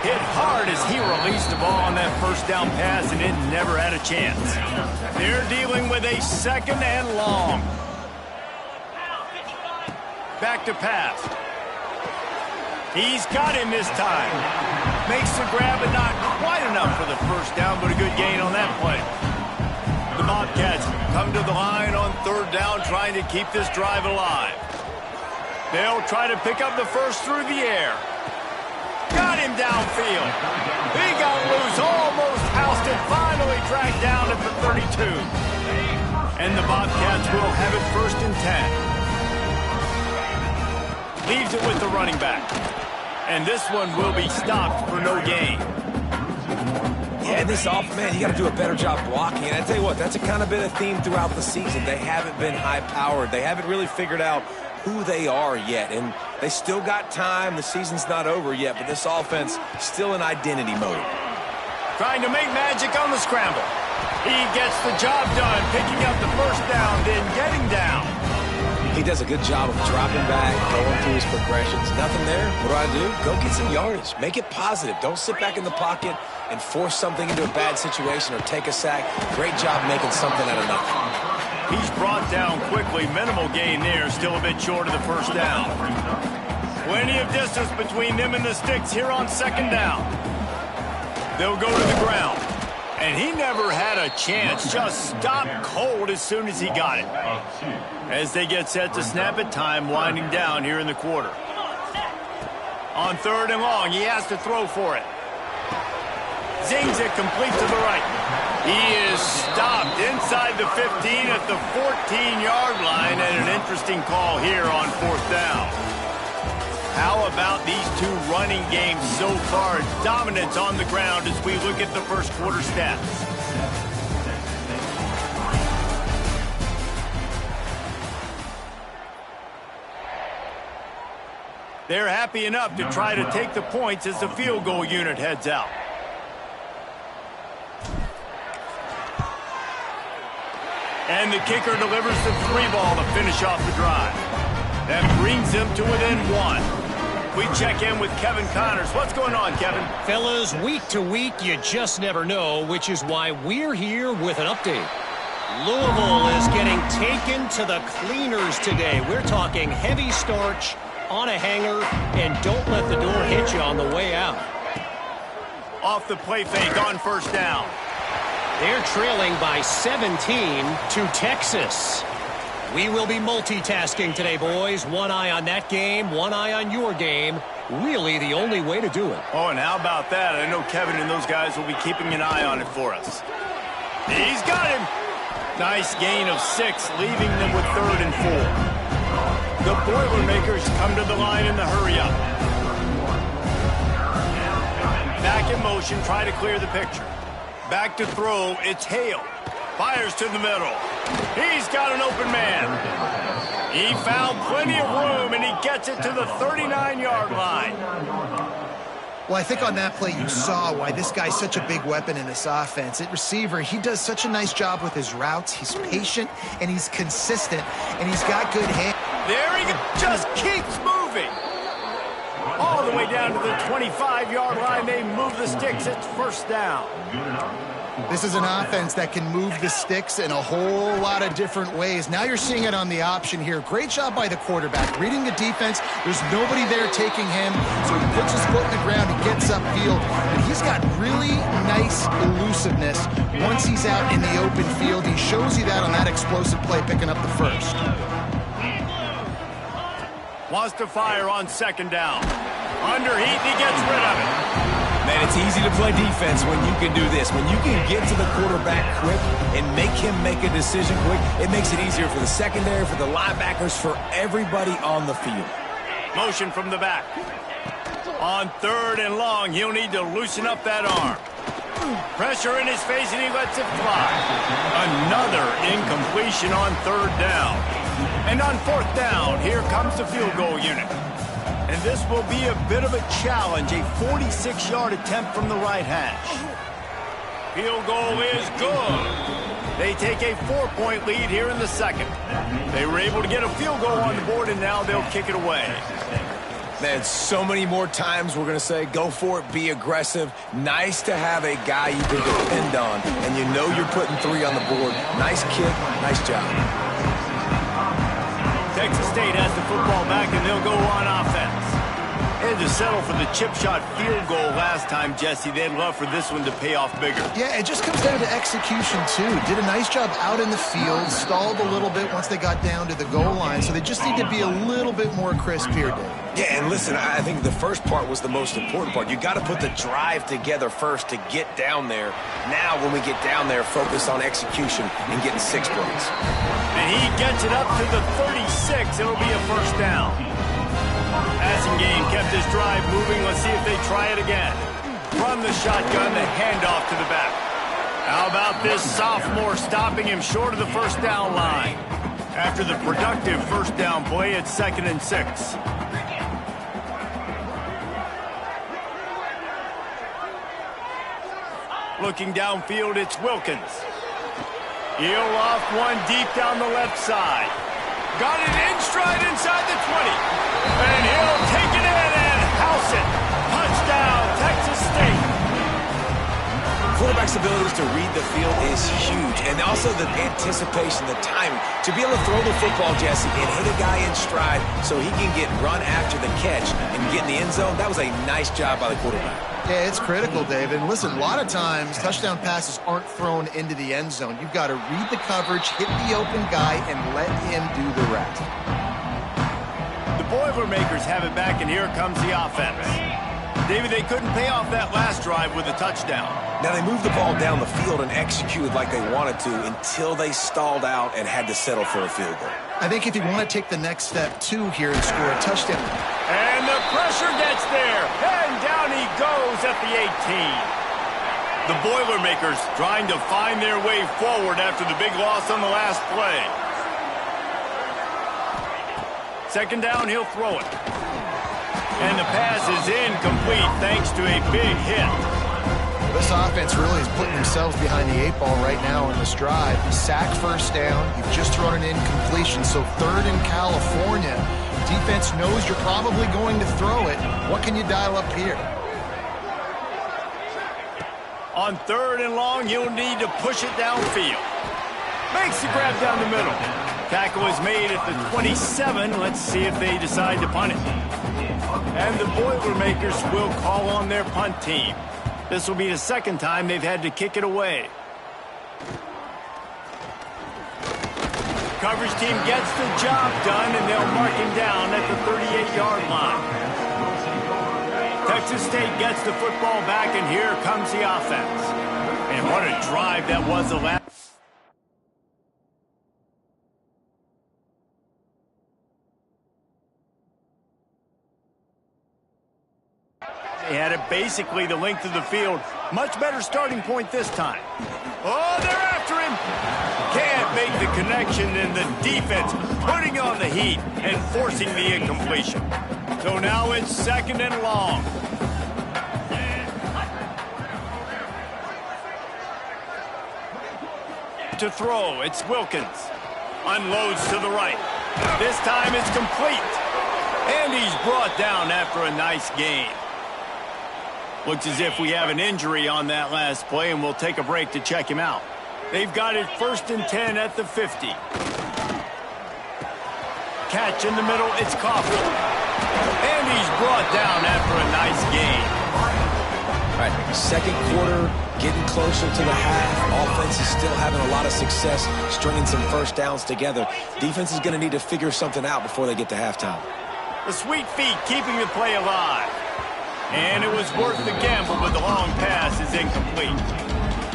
Hit hard as he released the ball on that first down pass, and it never had a chance. They're dealing with a 2nd and long. Back to pass. He's got him this time. Makes the grab, but not quite enough for the first down, but a good gain on that play. The Bobcats come to the line on 3rd down, trying to keep this drive alive. They'll try to pick up the first through the air. Got him downfield. He got loose, almost housed it, finally tracked down at the 32. And the Bobcats will have it 1st and 10. Leaves it with the running back. And this one will be stopped for no gain.
Yeah, this man, you got to do a better job blocking. And I tell you what, that's kind of been a theme throughout the season. They haven't been high-powered. They haven't really figured out who they are yet. And they still got time. The season's not over yet, but this offense still in identity mode.
Trying to make magic on the scramble. He gets the job done, picking up the first down, then getting down.
He does a good job of dropping back, going through his progressions. Nothing there. What do? Go get some yardage. Make it positive. Don't sit back in the pocket and force something into a bad situation or take a sack. Great job making something out of nothing.
He's brought down quickly. Minimal gain there. Still a bit short of the first down. Plenty of distance between them and the sticks here on second down. They'll go to the ground. And he never had a chance. Just stopped cold as soon as he got it. As they get set to snap it, time winding down here in the quarter. On third and long, he has to throw for it. Zings it complete to the right. He is stopped inside the 15 at the 14-yard line, and an interesting call here on fourth down. How about these two running games so far? Dominance on the ground as we look at the first quarter stats. They're happy enough to try to take the points as the field goal unit heads out. And the kicker delivers the 3-ball to finish off the drive. That brings them to within 1. We check in with Kevin Connors. What's going on, Kevin?
Fellas, week to week, you just never know, which is why we're here with an update. Louisville is getting taken to the cleaners today. We're talking heavy starch on a hanger, and don't let the door hit you on the way out.
Off the play fake on first down.
They're trailing by 17 to Texas. We will be multitasking today, boys. One eye on that game, one eye on your game. Really the only way to do it.
Oh, and how about that? I know Kevin and those guys will be keeping an eye on it for us. He's got him. Nice gain of 6, leaving them with third and 4. The Boilermakers come to the line in the hurry-up. Back in motion, try to clear the picture. Back to throw, it's Hale. Fires to the middle. He's got an open man. He found plenty of room, and he gets it to the 39-yard line.
Well, I think on that play you saw why this guy's such a big weapon in this offense. At receiver, he does such a nice job with his routes. He's patient, and he's consistent, and he's got good hands.
There he just keeps moving. All the way down to the 25-yard line. They move the sticks. It's first down.
This is an offense that can move the sticks in a whole lot of different ways. Now you're seeing it on the option here. Great job by the quarterback. Reading the defense, there's nobody there taking him, so he puts his foot in the ground, he gets upfield, and he's got really nice elusiveness once he's out in the open field. He shows you that on that explosive play, picking up the first.
Wants to fire on second down. Under heat, and he gets rid of it.
Man, it's easy to play defense when you can do this. When you can get to the quarterback quick and make him make a decision quick, it makes it easier for the secondary, for the linebackers, for everybody on the field.
Motion from the back. On third and long, he'll need to loosen up that arm. Pressure in his face, and he lets it fly. Another incompletion on third down. And on fourth down, here comes the field goal unit. And this will be a bit of a challenge, a 46-yard attempt from the right hash. Field goal is good. They take a 4-point lead here in the second. They were able to get a field goal on the board, and now they'll kick it away.
Man, so many more times we're going to say, go for it, be aggressive. Nice to have a guy you can depend on, and you know you're putting 3 on the board. Nice kick, nice job.
Texas State has the football back, and they'll go on offense. They had to settle for the chip shot field goal last time, Jesse. They'd love for this one to pay off bigger.
Yeah, it just comes down to execution, too. Did a nice job out in the field, stalled a little bit once they got down to the goal line, so they just need to be a little bit more crisp here, Dave.
Yeah, and listen, I think the first part was the most important part. You got to put the drive together first to get down there. Now, when we get down there, focus on execution and getting 6 points.
And he gets it up to the 36. It'll be a first down. Passing game kept his drive moving. Let's see if they try it again. From the shotgun, the handoff to the back. How about this sophomore stopping him short of the first down line? After the productive first down play, it's 2nd and 6. Looking downfield, it's Wilkins. He'll off one deep down the left side. Got it in stride inside the 20. And he'll take it in and house it. Touchdown, Texas State.
Quarterback's abilities to read the field is huge, and also the anticipation, the timing. To be able to throw the football, Jesse, and hit a guy in stride so he can get run after the catch and get in the end zone, that was a nice job by the quarterback.
Yeah, it's critical, David. And listen, a lot of times touchdown passes aren't thrown into the end zone. You've got to read the coverage, hit the open guy, and let him do the rest.
The Boilermakers have it back, and here comes the offense. David, they couldn't pay off that last drive with a touchdown.
Now, they moved the ball down the field and executed like they wanted to until they stalled out and had to settle for a field goal.
I think if you want to take the next step, too, here and score a touchdown.
And the pressure gets there. And down he goes at the 18. The Boilermakers trying to find their way forward after the big loss on the last play. Second down, he'll throw it. And the pass is incomplete thanks to a big hit.
This offense really is putting themselves behind the 8 ball right now on this drive. Sack first down. You've just thrown an incompletion. So third in California. Defense knows you're probably going to throw it. What can you dial up here?
On third and long, you'll need to push it downfield. Makes the grab down the middle. Tackle is made at the 27. Let's see if they decide to punt it. And the Boilermakers will call on their punt team. This will be the second time they've had to kick it away. Coverage team gets the job done, and they'll mark him down at the 38-yard line. Texas State gets the football back, and here comes the offense. And what a drive that was the last. They had it basically the length of the field. Much better starting point this time. Oh, they're after him. Can't make the connection, and the defense putting on the heat and forcing the incompletion. So now it's second and long. To throw, it's Wilkins. Unloads to the right. This time it's complete. And he's brought down after a nice gain. Looks as if we have an injury on that last play, and we'll take a break to check him out. They've got it 1st and 10 at the 50. Catch in the middle, it's Coughlin. And he's brought down after a nice gain.
All right, second quarter, getting closer to the half. Offense is still having a lot of success stringing some first downs together. Defense is going to need to figure something out before they get to halftime.
The sweet feet keeping the play alive. And it was worth the gamble, but the long pass is incomplete.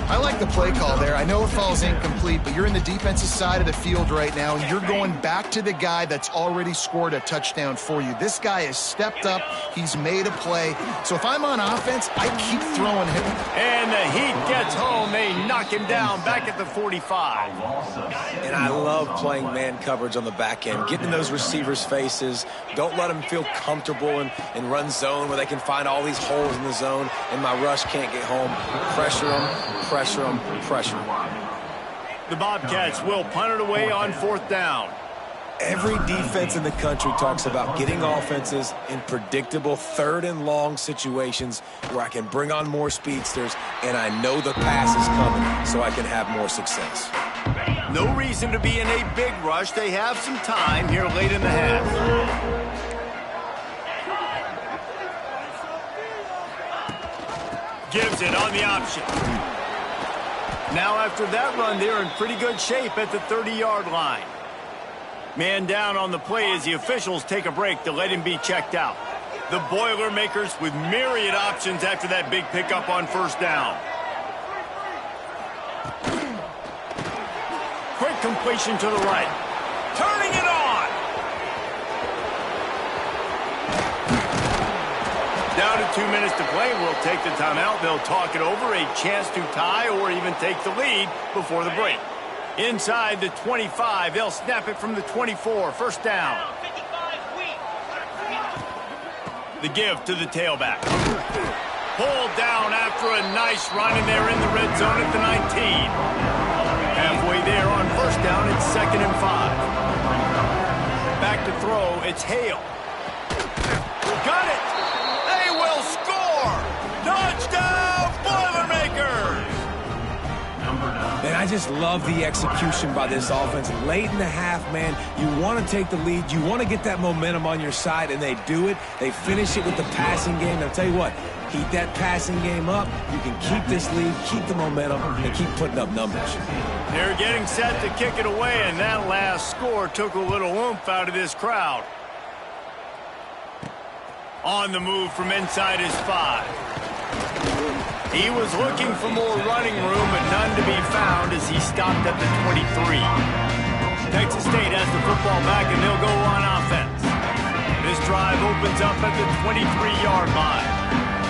I like the play call there. I know it falls incomplete, but you're in the defensive side of the field right now, and you're going back to the guy that's already scored a touchdown for you. This guy has stepped up. He's made a play. So if I'm on offense, I keep throwing him.
And the heat gets home. They knock him down back at the 45.
And I love playing man coverage on the back end, getting in those receivers' faces. Don't let them feel comfortable and run zone where they can find all these holes in the zone, and my rush can't get home. Pressure them. Pressure them, pressure them.
The Bobcats will punt it away on 4th down.
Every defense in the country talks about getting offenses in predictable 3rd and long situations where I can bring on more speedsters and I know the pass is coming so I can have more success.
No reason to be in a big rush. They have some time here late in the half. Gives it on the option. Now after that run, they're in pretty good shape at the 30-yard line. Man down on the play as the officials take a break to let him be checked out. The Boilermakers with myriad options after that big pickup on 1st down. Quick completion to the right. Turning it on. Down to 2 minutes to play. We'll take the timeout. They'll talk it over. A chance to tie or even take the lead before the break. Inside the 25. They'll snap it from the 24. 1st down. The give to the tailback. Pulled down after a nice run, and they're in the red zone at the 19. Halfway there on 1st down. It's 2nd and 5. to throw. It's Hale. Got it! They will score! Touchdown, Boilermakers!
Man, I just love the execution by this offense. Late in the half, man, you want to take the lead. You want to get that momentum on your side, and they do it. They finish it with the passing game. I'll tell you what, keep that passing game up. You can keep this lead, keep the momentum, and keep putting up numbers.
They're getting set to kick it away, and that last score took a little oomph out of this crowd. On the move from inside his 5. He was looking for more running room, but none to be found as he stopped at the 23. Texas State has the football back, and they'll go on offense. This drive opens up at the 23-yard line.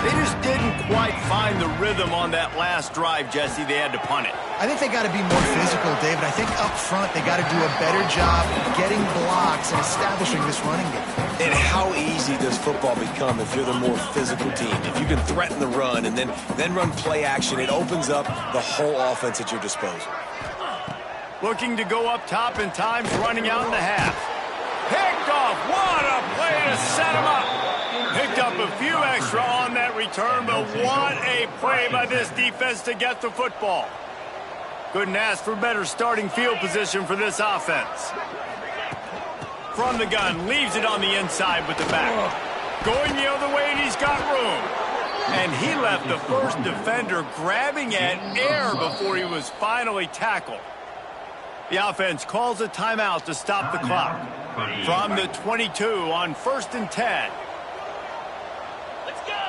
They just didn't quite find the rhythm on that last drive, Jesse. They had to punt it.
I think they got to be more physical, David. I think up front they got to do a better job getting blocks and establishing this running game.
And how easy does football become if you're the more physical team? If you can threaten the run and then run play action, it opens up the whole offense at your disposal.
Looking to go up top in times, running out in the half. Picked off. What a play to set him up. Picked up a few extra on that return, but what a play by this defense to get the football. Couldn't ask for better starting field position for this offense. From the gun, leaves it on the inside with the back. Going the other way, and he's got room. And he left the first defender grabbing at air before he was finally tackled. The offense calls a timeout to stop the clock. From the 22 on 1st and 10. Let's go!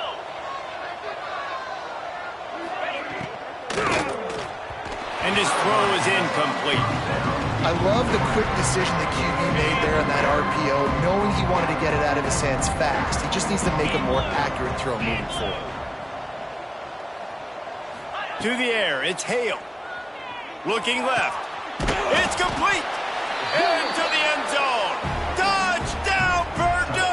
And his throw is incomplete.
I love the quick decision the QB made there on that RPO, knowing he wanted to get it out of his hands fast. He just needs to make a more accurate throw moving forward.
To the air, it's Hale. Looking left. It's complete. Into the end zone. Touchdown, Purdue!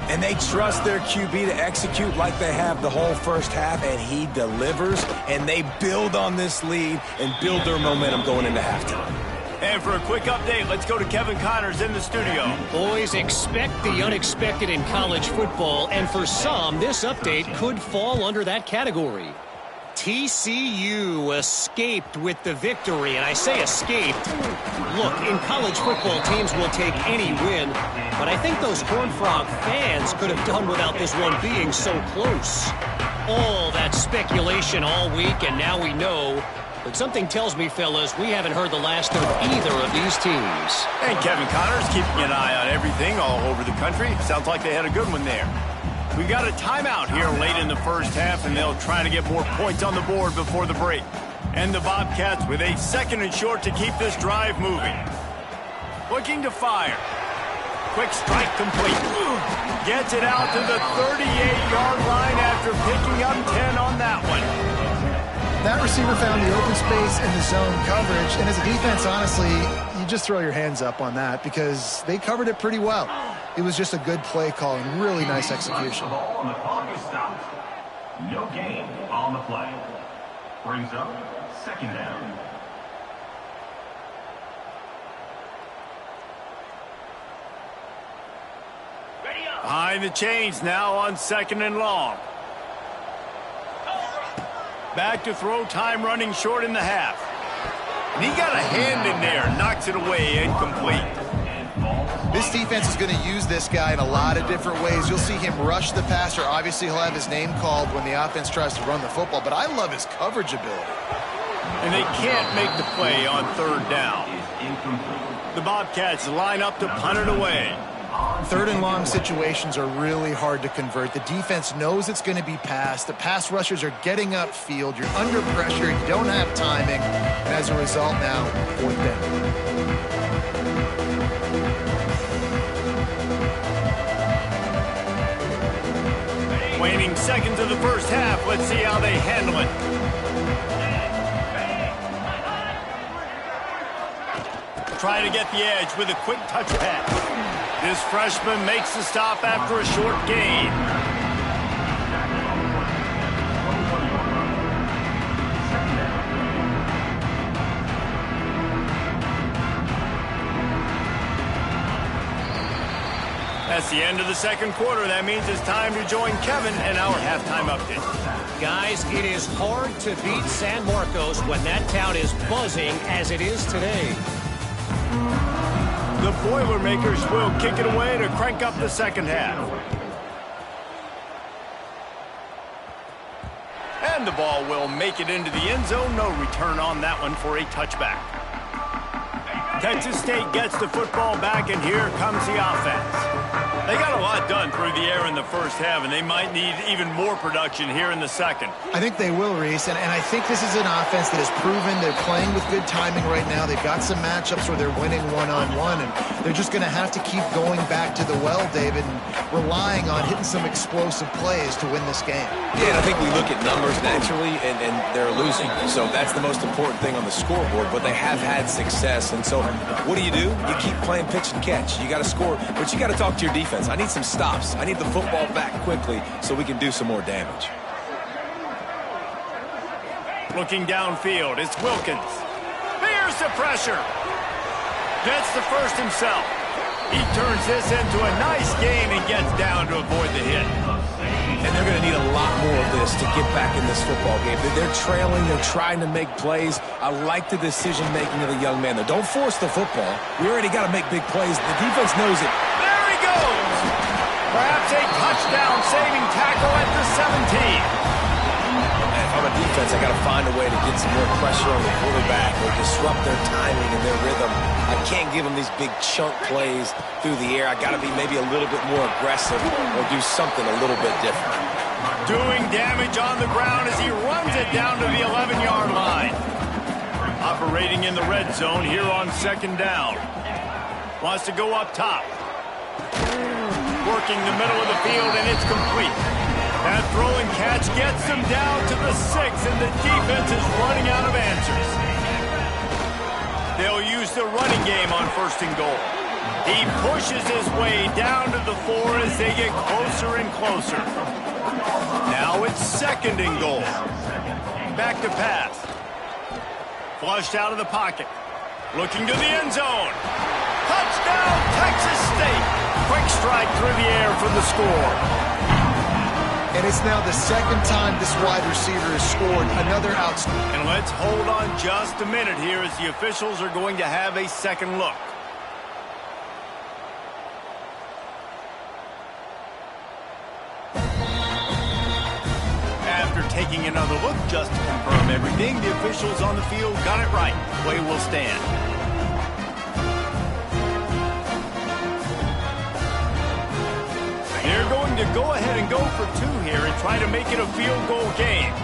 And they trust their QB to execute like they have the whole first half, and he delivers, and they build on this lead and build their momentum going into halftime.
And for a quick update, let's go to Kevin Connors in the studio.
Boys, expect the unexpected in college football, and for some, this update could fall under that category. TCU escaped with the victory, and I say escaped. Look, in college football, teams will take any win, but I think those Horned Frog fans could have done without this one being so close. All that speculation all week, and now we know. But something tells me, fellas, we haven't heard the last of either of these teams.
And Kevin Connors keeping an eye on everything all over the country. Sounds like they had a good one there. We've got a timeout here late in the first half, and they'll try to get more points on the board before the break. And the Bobcats with a 2nd and short to keep this drive moving. Looking to fire. Quick strike complete. Gets it out to the 38-yard line after picking up 10 on that one.
That receiver found the open space in the zone coverage, and as a defense, honestly, you just throw your hands up on that because they covered it pretty well. It was just a good play call and really nice execution.
No gain on the play. Brings up 2nd down.
Behind the chains now on 2nd and long. Back to throw, time running short in the half. And he got a hand in there, knocks it away, incomplete.
This defense is going to use this guy in a lot of different ways. You'll see him rush the passer. Obviously, he'll have his name called when the offense tries to run the football, but I love his coverage ability.
And they can't make the play on 3rd down. The Bobcats line up to punt it away.
3rd and long situations are really hard to convert. The defense knows it's going to be passed. The pass rushers are getting upfield. You're under pressure. You don't have timing. And as a result now, 4th down.
Waning seconds of the first half. Let's see how they handle it. Try to get the edge with a quick touch pass. This freshman makes the stop after a short gain. That's the end of the second quarter. That means it's time to join Kevin and our halftime update.
Guys, it is hard to beat San Marcos when that town is buzzing as it is today.
The Boilermakers will kick it away to crank up the second half. And the ball will make it into the end zone. No return on that one for a touchback. Texas State gets the football back, and here comes the offense. They got a lot done through the air in the first half, and they might need even more production here in the second.
I think they will, Reese, and I think this is an offense that has proven they're playing with good timing right now. They've got some matchups where they're winning one-on-one, and they're just going to have to keep going back to the well, David, and relying on hitting some explosive plays to win this game.
Yeah, and I think we look at numbers naturally, and they're losing. So that's the most important thing on the scoreboard, but they have had success. And so what do? You keep playing pitch and catch. You got to score, but you got to talk to your defense. I need some stops. I need the football back quickly so we can do some more damage.
Looking downfield, it's Wilkins. Here's the pressure. Gets the first himself. He turns this into a nice gain and gets down to avoid the hit.
And they're going to need a lot more of this to get back in this football game. They're trailing. They're trying to make plays. I like the decision-making of the young man, though. Don't force the football. We already got to make big plays. The defense knows it.
There he goes. Perhaps a touchdown-saving tackle at the 17.
And from a defense, I got to find a way to get some more pressure on the quarterback or disrupt their timing and their rhythm. I can't give them these big chunk plays through the air. I got to be maybe a little bit more aggressive or do something a little bit different.
Doing damage on the ground as he runs it down to the 11-yard line. Operating in the red zone here on second down. Wants to go up top. Working the middle of the field, and it's complete. That throw and catch gets them down to the 6, and the defense is running out of answers. They'll use the running game on first and goal. He pushes his way down to the 4 as they get closer and closer. Now it's second and goal. Back to pass. Flushed out of the pocket. Looking to the end zone. Touchdown, Texas State. Quick strike through the air for the score.
And it's now the second time this wide receiver has scored another outstanding.
And let's hold on just a minute here as the officials are going to have a second look. After taking another look just to confirm everything, the officials on the field got it right. Play will stand. They're going to go ahead and go for 2 here and try to make it a field goal game.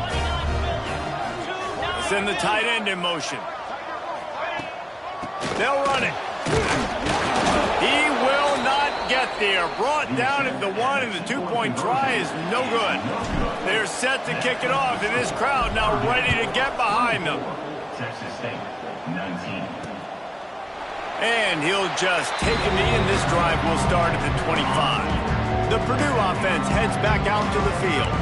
Send the tight end in motion. They'll run it. He will not get there. Brought down at the 1, and the 2-point try is no good. They're set to kick it off, and this crowd now ready to get behind them.
Texas State, 19.
And he'll just take a knee, and this drive will start at the 25. The Purdue offense heads back out to the field.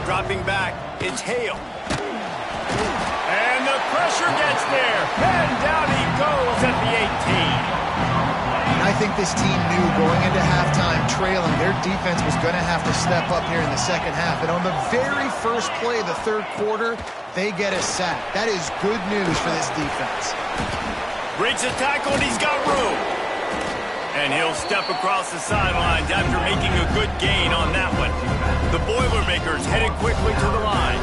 Dropping back, it's Hale. And the pressure gets there. And down he goes at the 18.
I think this team knew going into halftime trailing, their defense was going to have to step up here in the second half. And on the very first play of the third quarter, they get a sack. That is good news for this defense.
Breaks the tackle, and he's got room. And he'll step across the sidelines after making a good gain on that one. The Boilermakers headed quickly to the line.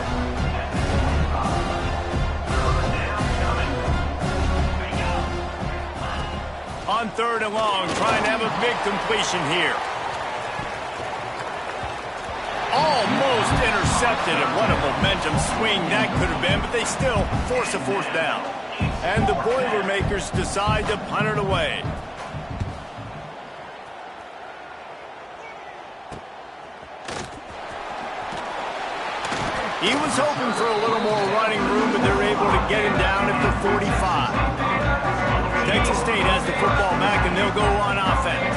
On third and long, trying to have a big completion here. Almost intercepted, and what a momentum swing that could have been, but they still force a fourth down. And the Boilermakers decide to punt it away. He was hoping for a little more running room, but they're able to get him down at the 45. Texas State has the football back, and they'll go on offense.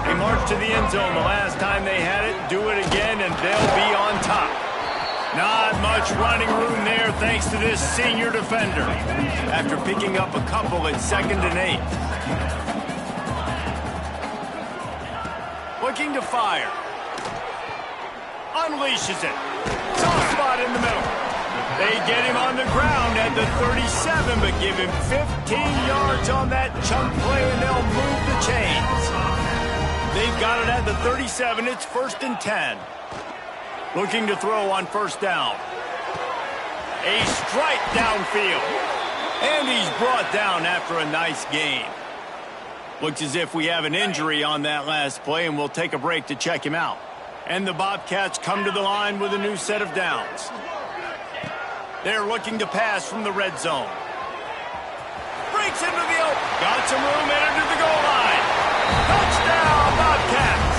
They marched to the end zone the last time they had it, do it again, and they'll be on top. Not much running room there thanks to this senior defender after picking up a couple at 2nd and 8. Looking to fire. Unleashes it. Soft spot in the middle. They get him on the ground at the 37, but give him 15 yards on that chunk play, and they'll move the chains. They've got it at the 37. It's 1st and 10. Looking to throw on 1st down. A strike downfield. And he's brought down after a nice gain. Looks as if we have an injury on that last play, and we'll take a break to check him out. And the Bobcats come to the line with a new set of downs. They're looking to pass from the red zone. Breaks into the open. Got some room, entered to the goal line. Touchdown, Bobcats.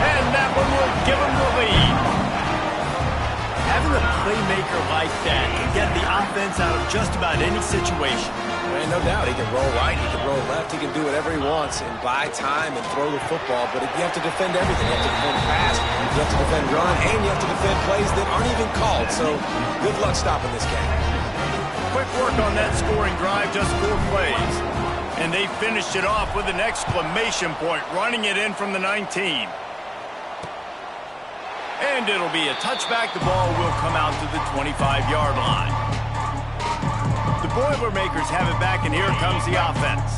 And that one will give them the lead. Having a playmaker like that can get the offense out of just about any situation.
Man, no doubt. He can roll right, he can roll left, he can do whatever he wants and buy time and throw the football. But you have to defend everything. You have to defend pass, you have to defend run, and you have to defend plays that aren't even called. So good luck stopping this game.
Quick work on that scoring drive, just 4 plays. And they finished it off with an exclamation point, running it in from the 19. And it'll be a touchback. The ball will come out to the 25-yard line. The Boilermakers have it back, and here comes the offense.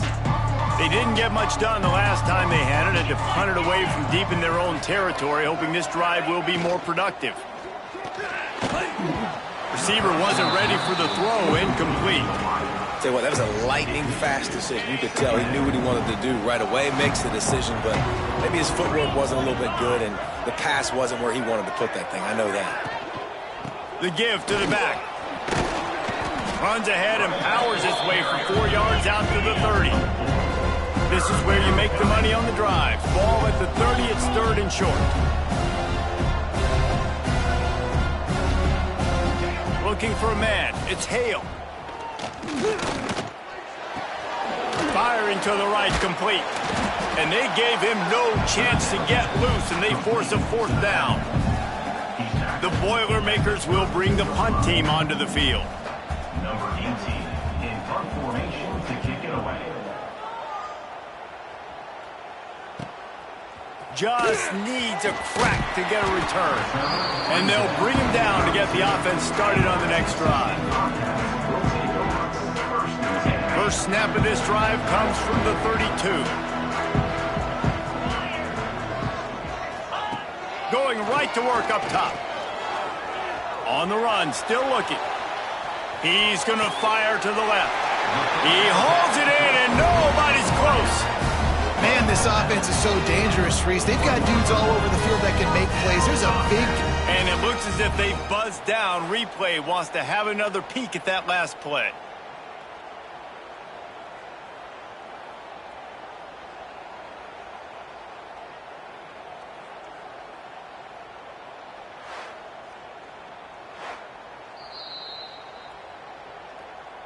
They didn't get much done the last time they had it. Had to punt it away from deep in their own territory, hoping this drive will be more productive. Receiver wasn't ready for the throw, incomplete.
Tell you what, that was a lightning-fast decision. You could tell he knew what he wanted to do right away, makes the decision, but maybe his footwork wasn't a little bit good, and the pass wasn't where he wanted to put that thing. I know that.
The give to the back. Runs ahead and powers his way for 4 yards out to the 30. This is where you make the money on the drive. Ball at the 30, it's 3rd and short. Looking for a man, it's Hale. Firing to the right, complete. And they gave him no chance to get loose, and they force a 4th down. The Boilermakers will bring the punt team onto the field.
Number 18 in punt formation to kick it away.
Just needs a crack to get a return. And they'll bring him down to get the offense started on the next drive. First snap of this drive comes from the 32. Going right to work up top. On the run, still looking. He's going to fire to the left. He hauls it in, and nobody's close.
Man, this offense is so dangerous, Reese. They've got dudes all over the field that can make plays. There's a big...
And it looks as if they've buzzed down. Replay wants to have another peek at that last play.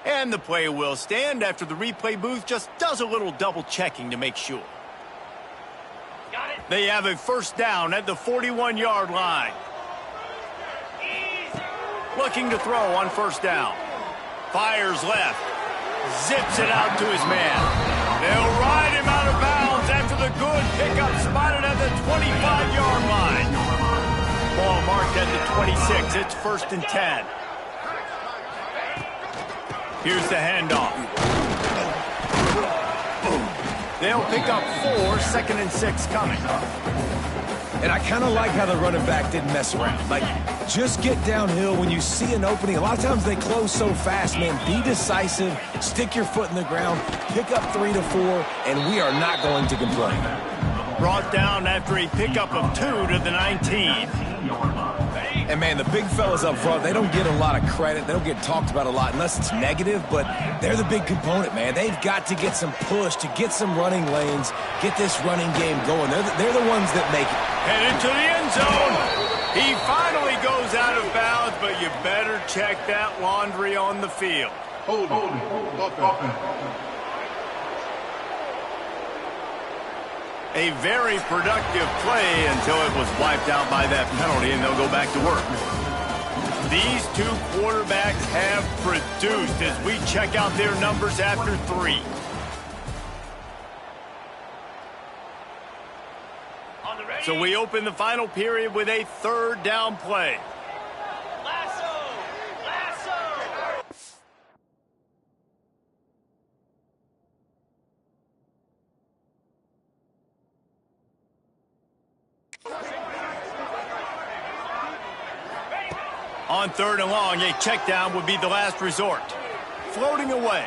And the play will stand after the replay booth just does a little double checking to make sure. Got it. They have a 1st down at the 41-yard line. Looking to throw on 1st down. Fires left. Zips it out to his man. They'll ride him out of bounds after the good pickup spotted at the 25-yard line. Ball marked at the 26. It's 1st and 10. Here's the handoff. They'll pick up 4, 2nd and 6 coming.
And I kind of like how the running back didn't mess around. Like, just get downhill when you see an opening. A lot of times they close so fast, man. Be decisive, stick your foot in the ground, pick up 3 to 4, and we are not going to complain.
Brought down after a pickup of 2 to the 19.
And, man, the big fellas up front, they don't get a lot of credit. They don't get talked about a lot unless it's negative, but they're the big component, man. They've got to get some push, to get some running lanes, get this running game going. They're the ones that make it.
Headed to the end zone. He finally goes out of bounds, but you better check that laundry on the field.
Hold it.
A very productive play until it was wiped out by that penalty, and they'll go back to work. These two quarterbacks have produced as we check out their numbers after 3. So we open the final period with a 3rd down play. On 3rd and long, a check down would be the last resort. Floating away.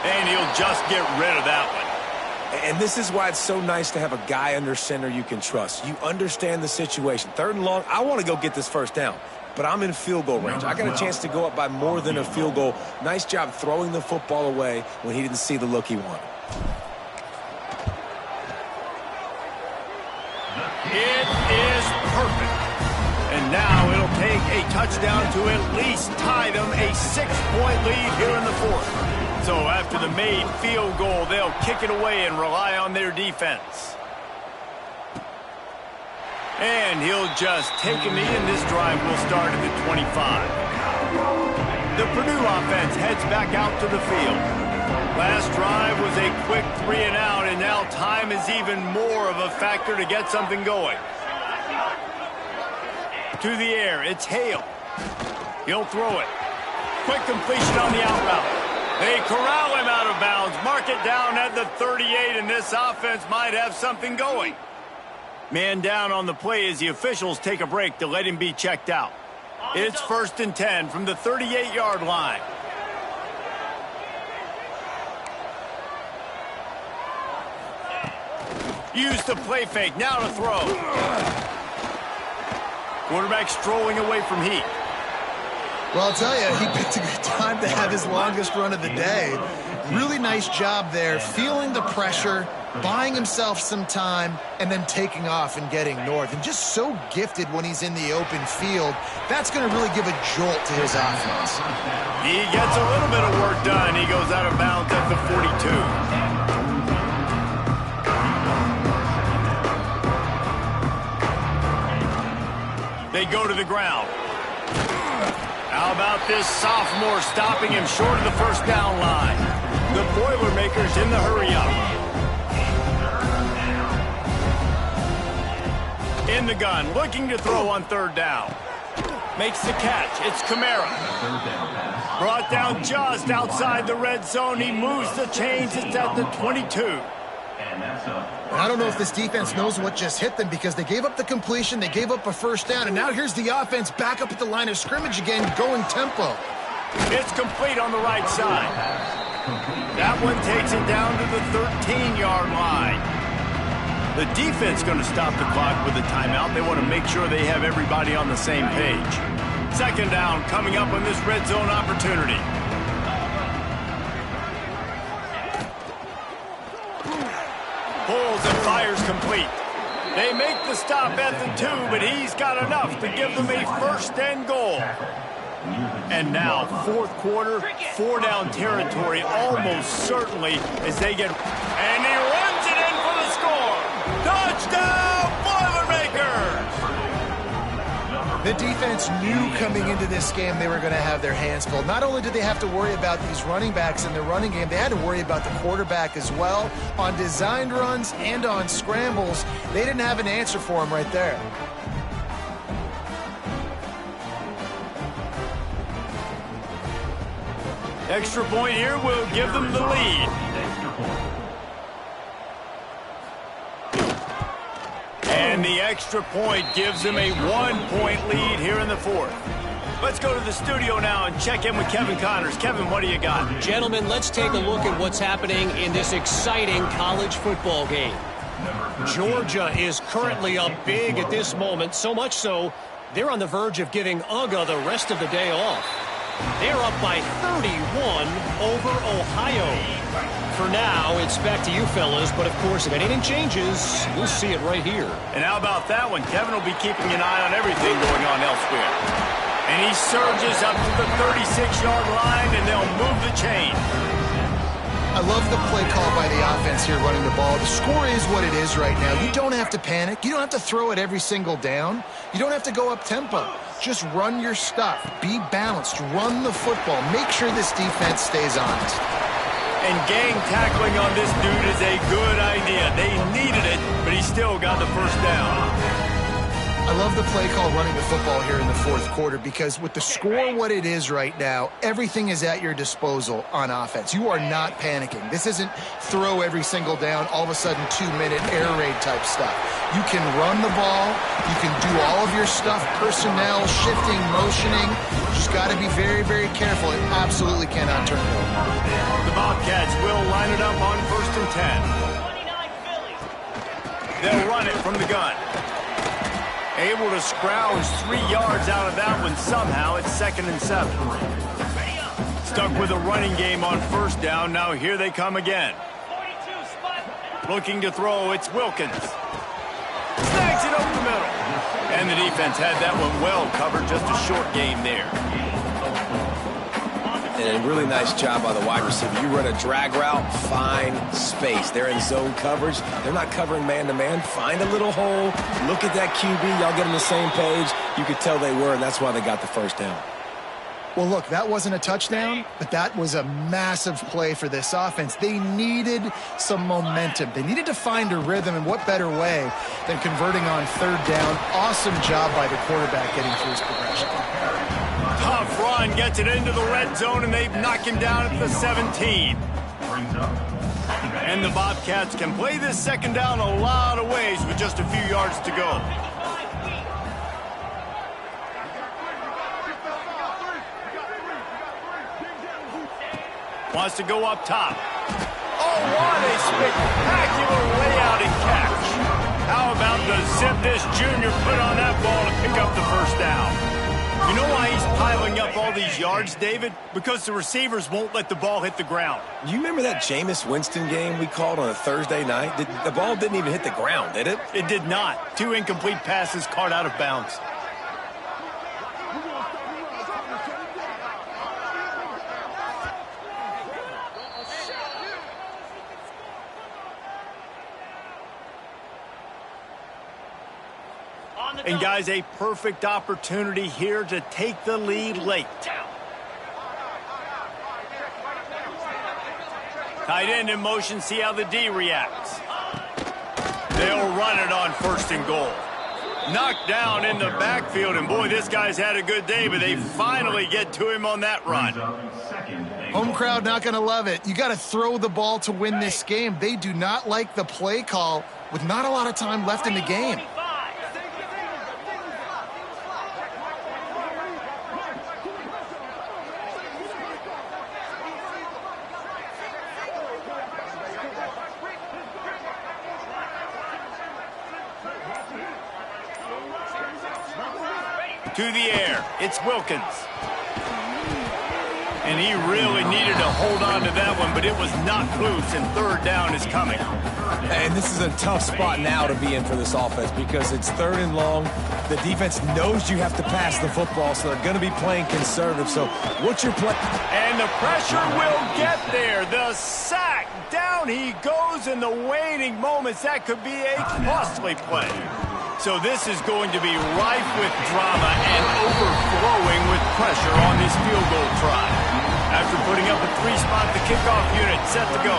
And he'll just get rid of that one.
And this is why it's so nice to have a guy under center you can trust. You understand the situation. 3rd and long, I want to go get this 1st down, but I'm in field goal range. I got a chance to go up by more than a field goal. Nice job throwing the football away when he didn't see the look he wanted.
It is perfect. And now it'll take a touchdown to at least tie them a 6-point lead here in the 4th. So after the made field goal, they'll kick it away and rely on their defense. And he'll just take a knee, and this drive will start at the 25. The Purdue offense heads back out to the field. Last drive was a quick 3 and out, and now time is even more of a factor to get something going. To the air, it's Hale. He'll throw it. Quick completion on the out route. They corral him out of bounds, mark it down at the 38, and this offense might have something going. Man down on the play as the officials take a break to let him be checked out. It's 1st and 10 from the 38-yard line. Use the play fake, now to throw. Quarterback strolling away from heat.
Well, I'll tell you, he picked a good time to have his longest run of the day. Really nice job there, feeling the pressure, buying himself some time, and then taking off and getting north. And just so gifted when he's in the open field. That's going to really give a jolt to his offense.
He gets a little bit of work done. He goes out of bounds at the 42. They go to the ground. How about this sophomore stopping him short of the 1st down line? The Boilermakers in the hurry-up. In the gun, looking to throw on 3rd down. Makes the catch. It's Kamara. Brought down just outside the red zone. He moves the chains. It's at the 22.
I don't know if this defense knows what just hit them because they gave up the completion, they gave up a 1st down, and now here's the offense back up at the line of scrimmage again, going tempo.
It's complete on the right side. That one takes it down to the 13-yard line. The defense going to stop the clock with a timeout. They want to make sure they have everybody on the same page. 2nd down coming up on this red zone opportunity. Pulls and fires complete. They make the stop at the 2, but he's got enough to give them a 1st and goal. And now, 4th quarter, 4-down territory almost certainly as they get... And he runs it in for the score! Touchdown, Boilermakers!
The defense knew coming into this game they were going to have their hands full. Not only did they have to worry about these running backs in the running game, they had to worry about the quarterback as well. On designed runs and on scrambles, they didn't have an answer for him right there.
Extra point here will give them the lead. And the extra point gives them a 1-point lead here in the 4th. Let's go to the studio now and check in with Kevin Connors. Kevin, what do you got?
Gentlemen, let's take a look at what's happening in this exciting college football game. Georgia is currently up big at this moment, so much so they're on the verge of giving UGA the rest of the day off. They're up by 31 over Ohio. For now, it's back to you fellas, but of course, if anything changes, you'll see it right here.
And how about that one? Kevin will be keeping an eye on everything going on elsewhere. And he surges up to the 36-yard line, and they'll move the chain.
I love the play call by the offense here running the ball. The score is what it is right now. You don't have to panic. You don't have to throw it every single down. You don't have to go up tempo. Just run your stuff. Be balanced. Run the football. Make sure this defense stays honest.
And gang tackling on this dude is a good idea. They needed it, but he still got the first down.
I love the play call running the football here in the fourth quarter because with the score what it is right now, everything is at your disposal on offense. You are not panicking. This isn't throw every single down, all of a sudden 2-minute air raid type stuff. You can run the ball. You can do all of your stuff, personnel, shifting, motioning. Just got to be very, very careful and absolutely cannot turn it over.
The Bobcats will line it up on 1st and 10. They'll run it from the gun. Able to scrounge 3 yards out of that one somehow. It's 2nd and 7. Stuck with a running game on 1st down. Now here they come again. Looking to throw, it's Wilkins. Snags it over the middle. And the defense had that one well covered. Just a short game there.
And a really nice job by the wide receiver. You run a drag route, find space. They're in zone coverage. They're not covering man-to-man. Find a little hole. Look at that QB. Y'all get on the same page. You could tell they were, and that's why they got the first down.
Well, look, that wasn't a touchdown, but that was a massive play for this offense. They needed some momentum. They needed to find a rhythm, and what better way than converting on 3rd down. Awesome job by the quarterback getting through his progression.
Tough run, gets it into the red zone, and they've knocked him down at the 17. And the Bobcats can play this 2nd down a lot of ways with just a few yards to go. Wants to go up top. Oh, what a spectacular layout and catch. How about the zip this junior put on that ball to pick up the first down? You know why he's piling up all these yards, David? Because the receivers won't let the ball hit the ground.
You remember that Jameis Winston game we called on a Thursday night? The ball didn't even hit the ground, did it?
It did not. 2 incomplete passes caught out of bounds. And, guys, a perfect opportunity here to take the lead late. Tight end in motion, see how the D reacts. They'll run it on 1st and goal. Knocked down in the backfield, and boy, this guy's had a good day, but they finally get to him on that run.
Home crowd not going to love it. You got to throw the ball to win this game. They do not like the play call with not a lot of time left in the game.
To the air, it's Wilkins. And he really needed to hold on to that one, but it was knocked loose, and 3rd down is coming.
And this is a tough spot now to be in for this offense because it's 3rd and long. The defense knows you have to pass the football, so they're going to be playing conservative. So what's your play?
And the pressure will get there. The sack. Down he goes in the waning moments. That could be a costly play. So this is going to be rife with drama and overflowing with pressure on this field goal try. After putting up a 3-spot, the kickoff unit set to go.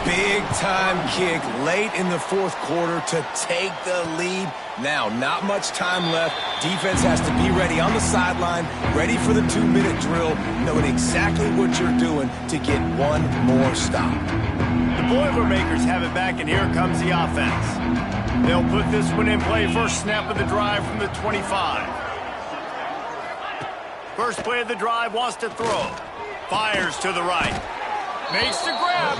Big-time kick late in the 4th quarter to take the lead. Now, not much time left. Defense has to be ready on the sideline, ready for the 2-minute drill, knowing exactly what you're doing to get one more stop.
The Boilermakers have it back, and here comes the offense. They'll put this one in play. First snap of the drive from the 25. First play of the drive, wants to throw. Fires to the right. Makes the grab.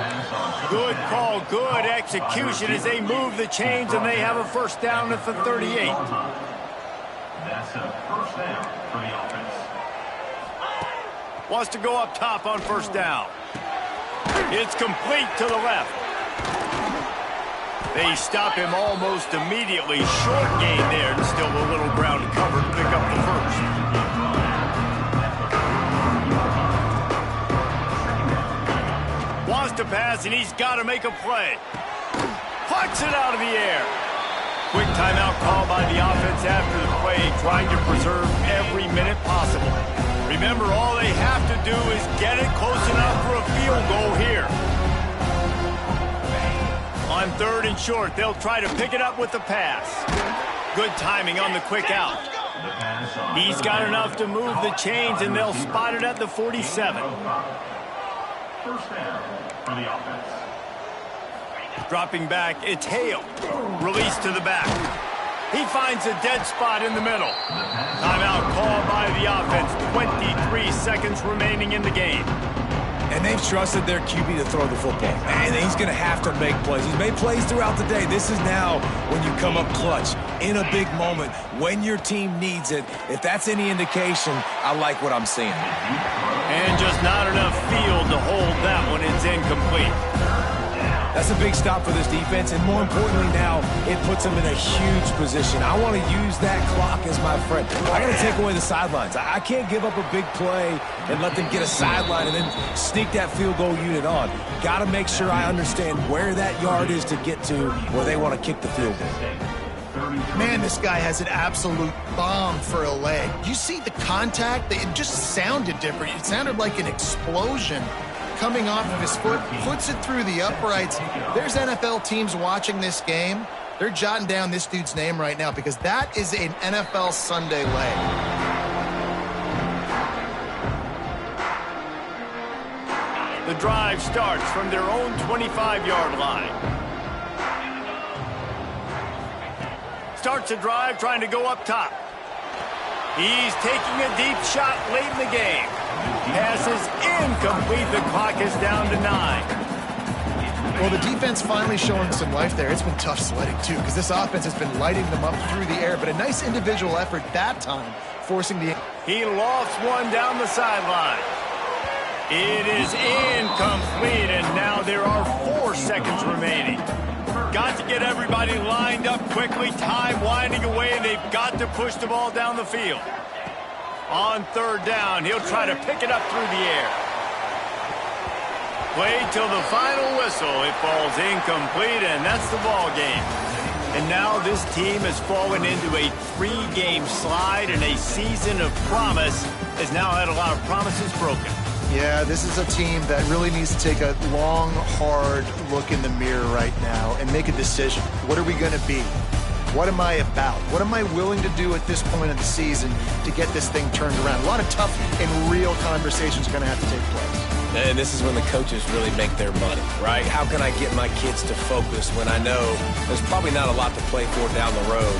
Good call, good execution as they move the chains, and they have a first down at the 38.
That's a first down for the offense.
Wants to go up top on first down. It's complete to the left. They stop him almost immediately. Short gain there, and still a little ground covered to pick up the first. Wants to pass, and he's got to make a play. Puts it out of the air. Quick timeout call by the offense after the play, trying to preserve every minute possible. Remember, all they have to do is get it close enough for a field goal here. On 3rd and short, they'll try to pick it up with the pass. Good timing on the quick out. He's got enough to move the chains, and they'll spot it at the 47.
First down for the offense.
Dropping back, it's Hale. Release to the back. He finds a dead spot in the middle. Timeout called by the offense. 23 seconds remaining in the game.
And they've trusted their QB to throw the football. And he's going to have to make plays. He's made plays throughout the day. This is now when you come up clutch in a big moment when your team needs it. If that's any indication, I like what I'm seeing.
And just not enough field to hold that one. It's incomplete.
That's a big stop for this defense, and more importantly now, it puts them in a huge position. I want to use that clock as my friend. I got to take away the sidelines. I can't give up a big play and let them get a sideline and then sneak that field goal unit on. Got to make sure I understand where that yard is to get to where they want to kick the field goal.
Man, this guy has an absolute bomb for a leg. You see the contact? It just sounded different. It sounded like an explosion coming off of his foot, puts it through the uprights. There's NFL teams watching this game. They're jotting down this dude's name right now because that is an NFL Sunday leg.
The drive starts from their own 25-yard line. Starts a drive trying to go up top. He's taking a deep shot late in the game. Pass is incomplete. The clock is down to 9.
Well, the defense finally showing some life there. It's been tough sledding, too, because this offense has been lighting them up through the air. But a nice individual effort that time, forcing the...
He lofts one down the sideline. It is incomplete, and now there are 4 seconds remaining. Got to get everybody lined up quickly. Time winding away, and they've got to push the ball down the field. On 3rd down, he'll try to pick it up through the air. Played till the final whistle. It falls incomplete, and that's the ball game. And now this team has fallen into a 3-game slide, and a season of promise has now had a lot of promises broken.
Yeah, this is a team that really needs to take a long, hard look in the mirror right now and make a decision. What are we going to be? What am I about? What am I willing to do at this point of the season to get this thing turned around? A lot of tough and real conversations are going to have to take place.
And this is when the coaches really make their money, right? How can I get my kids to focus when I know there's probably not a lot to play for down the road?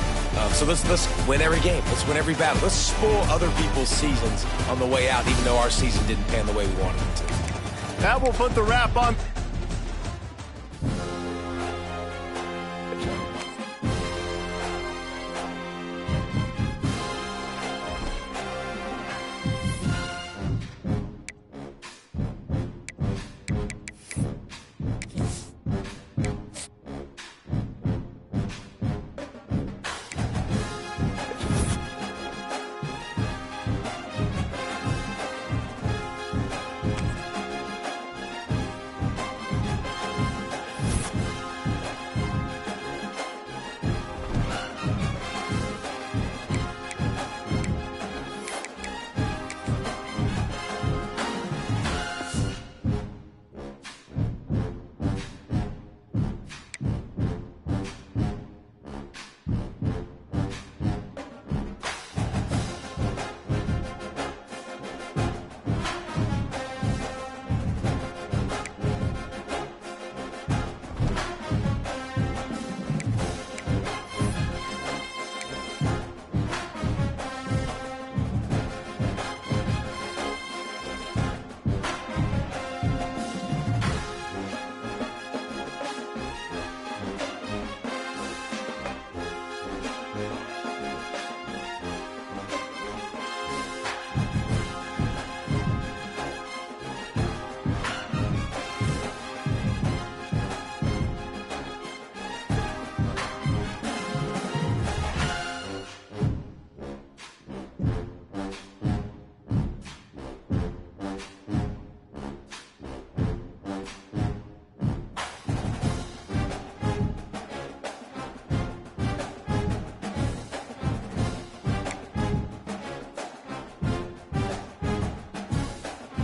So let's win every game. Let's win every battle. Let's spoil other people's seasons on the way out, even though our season didn't pan the way we wanted it to.
That will put the wrap on.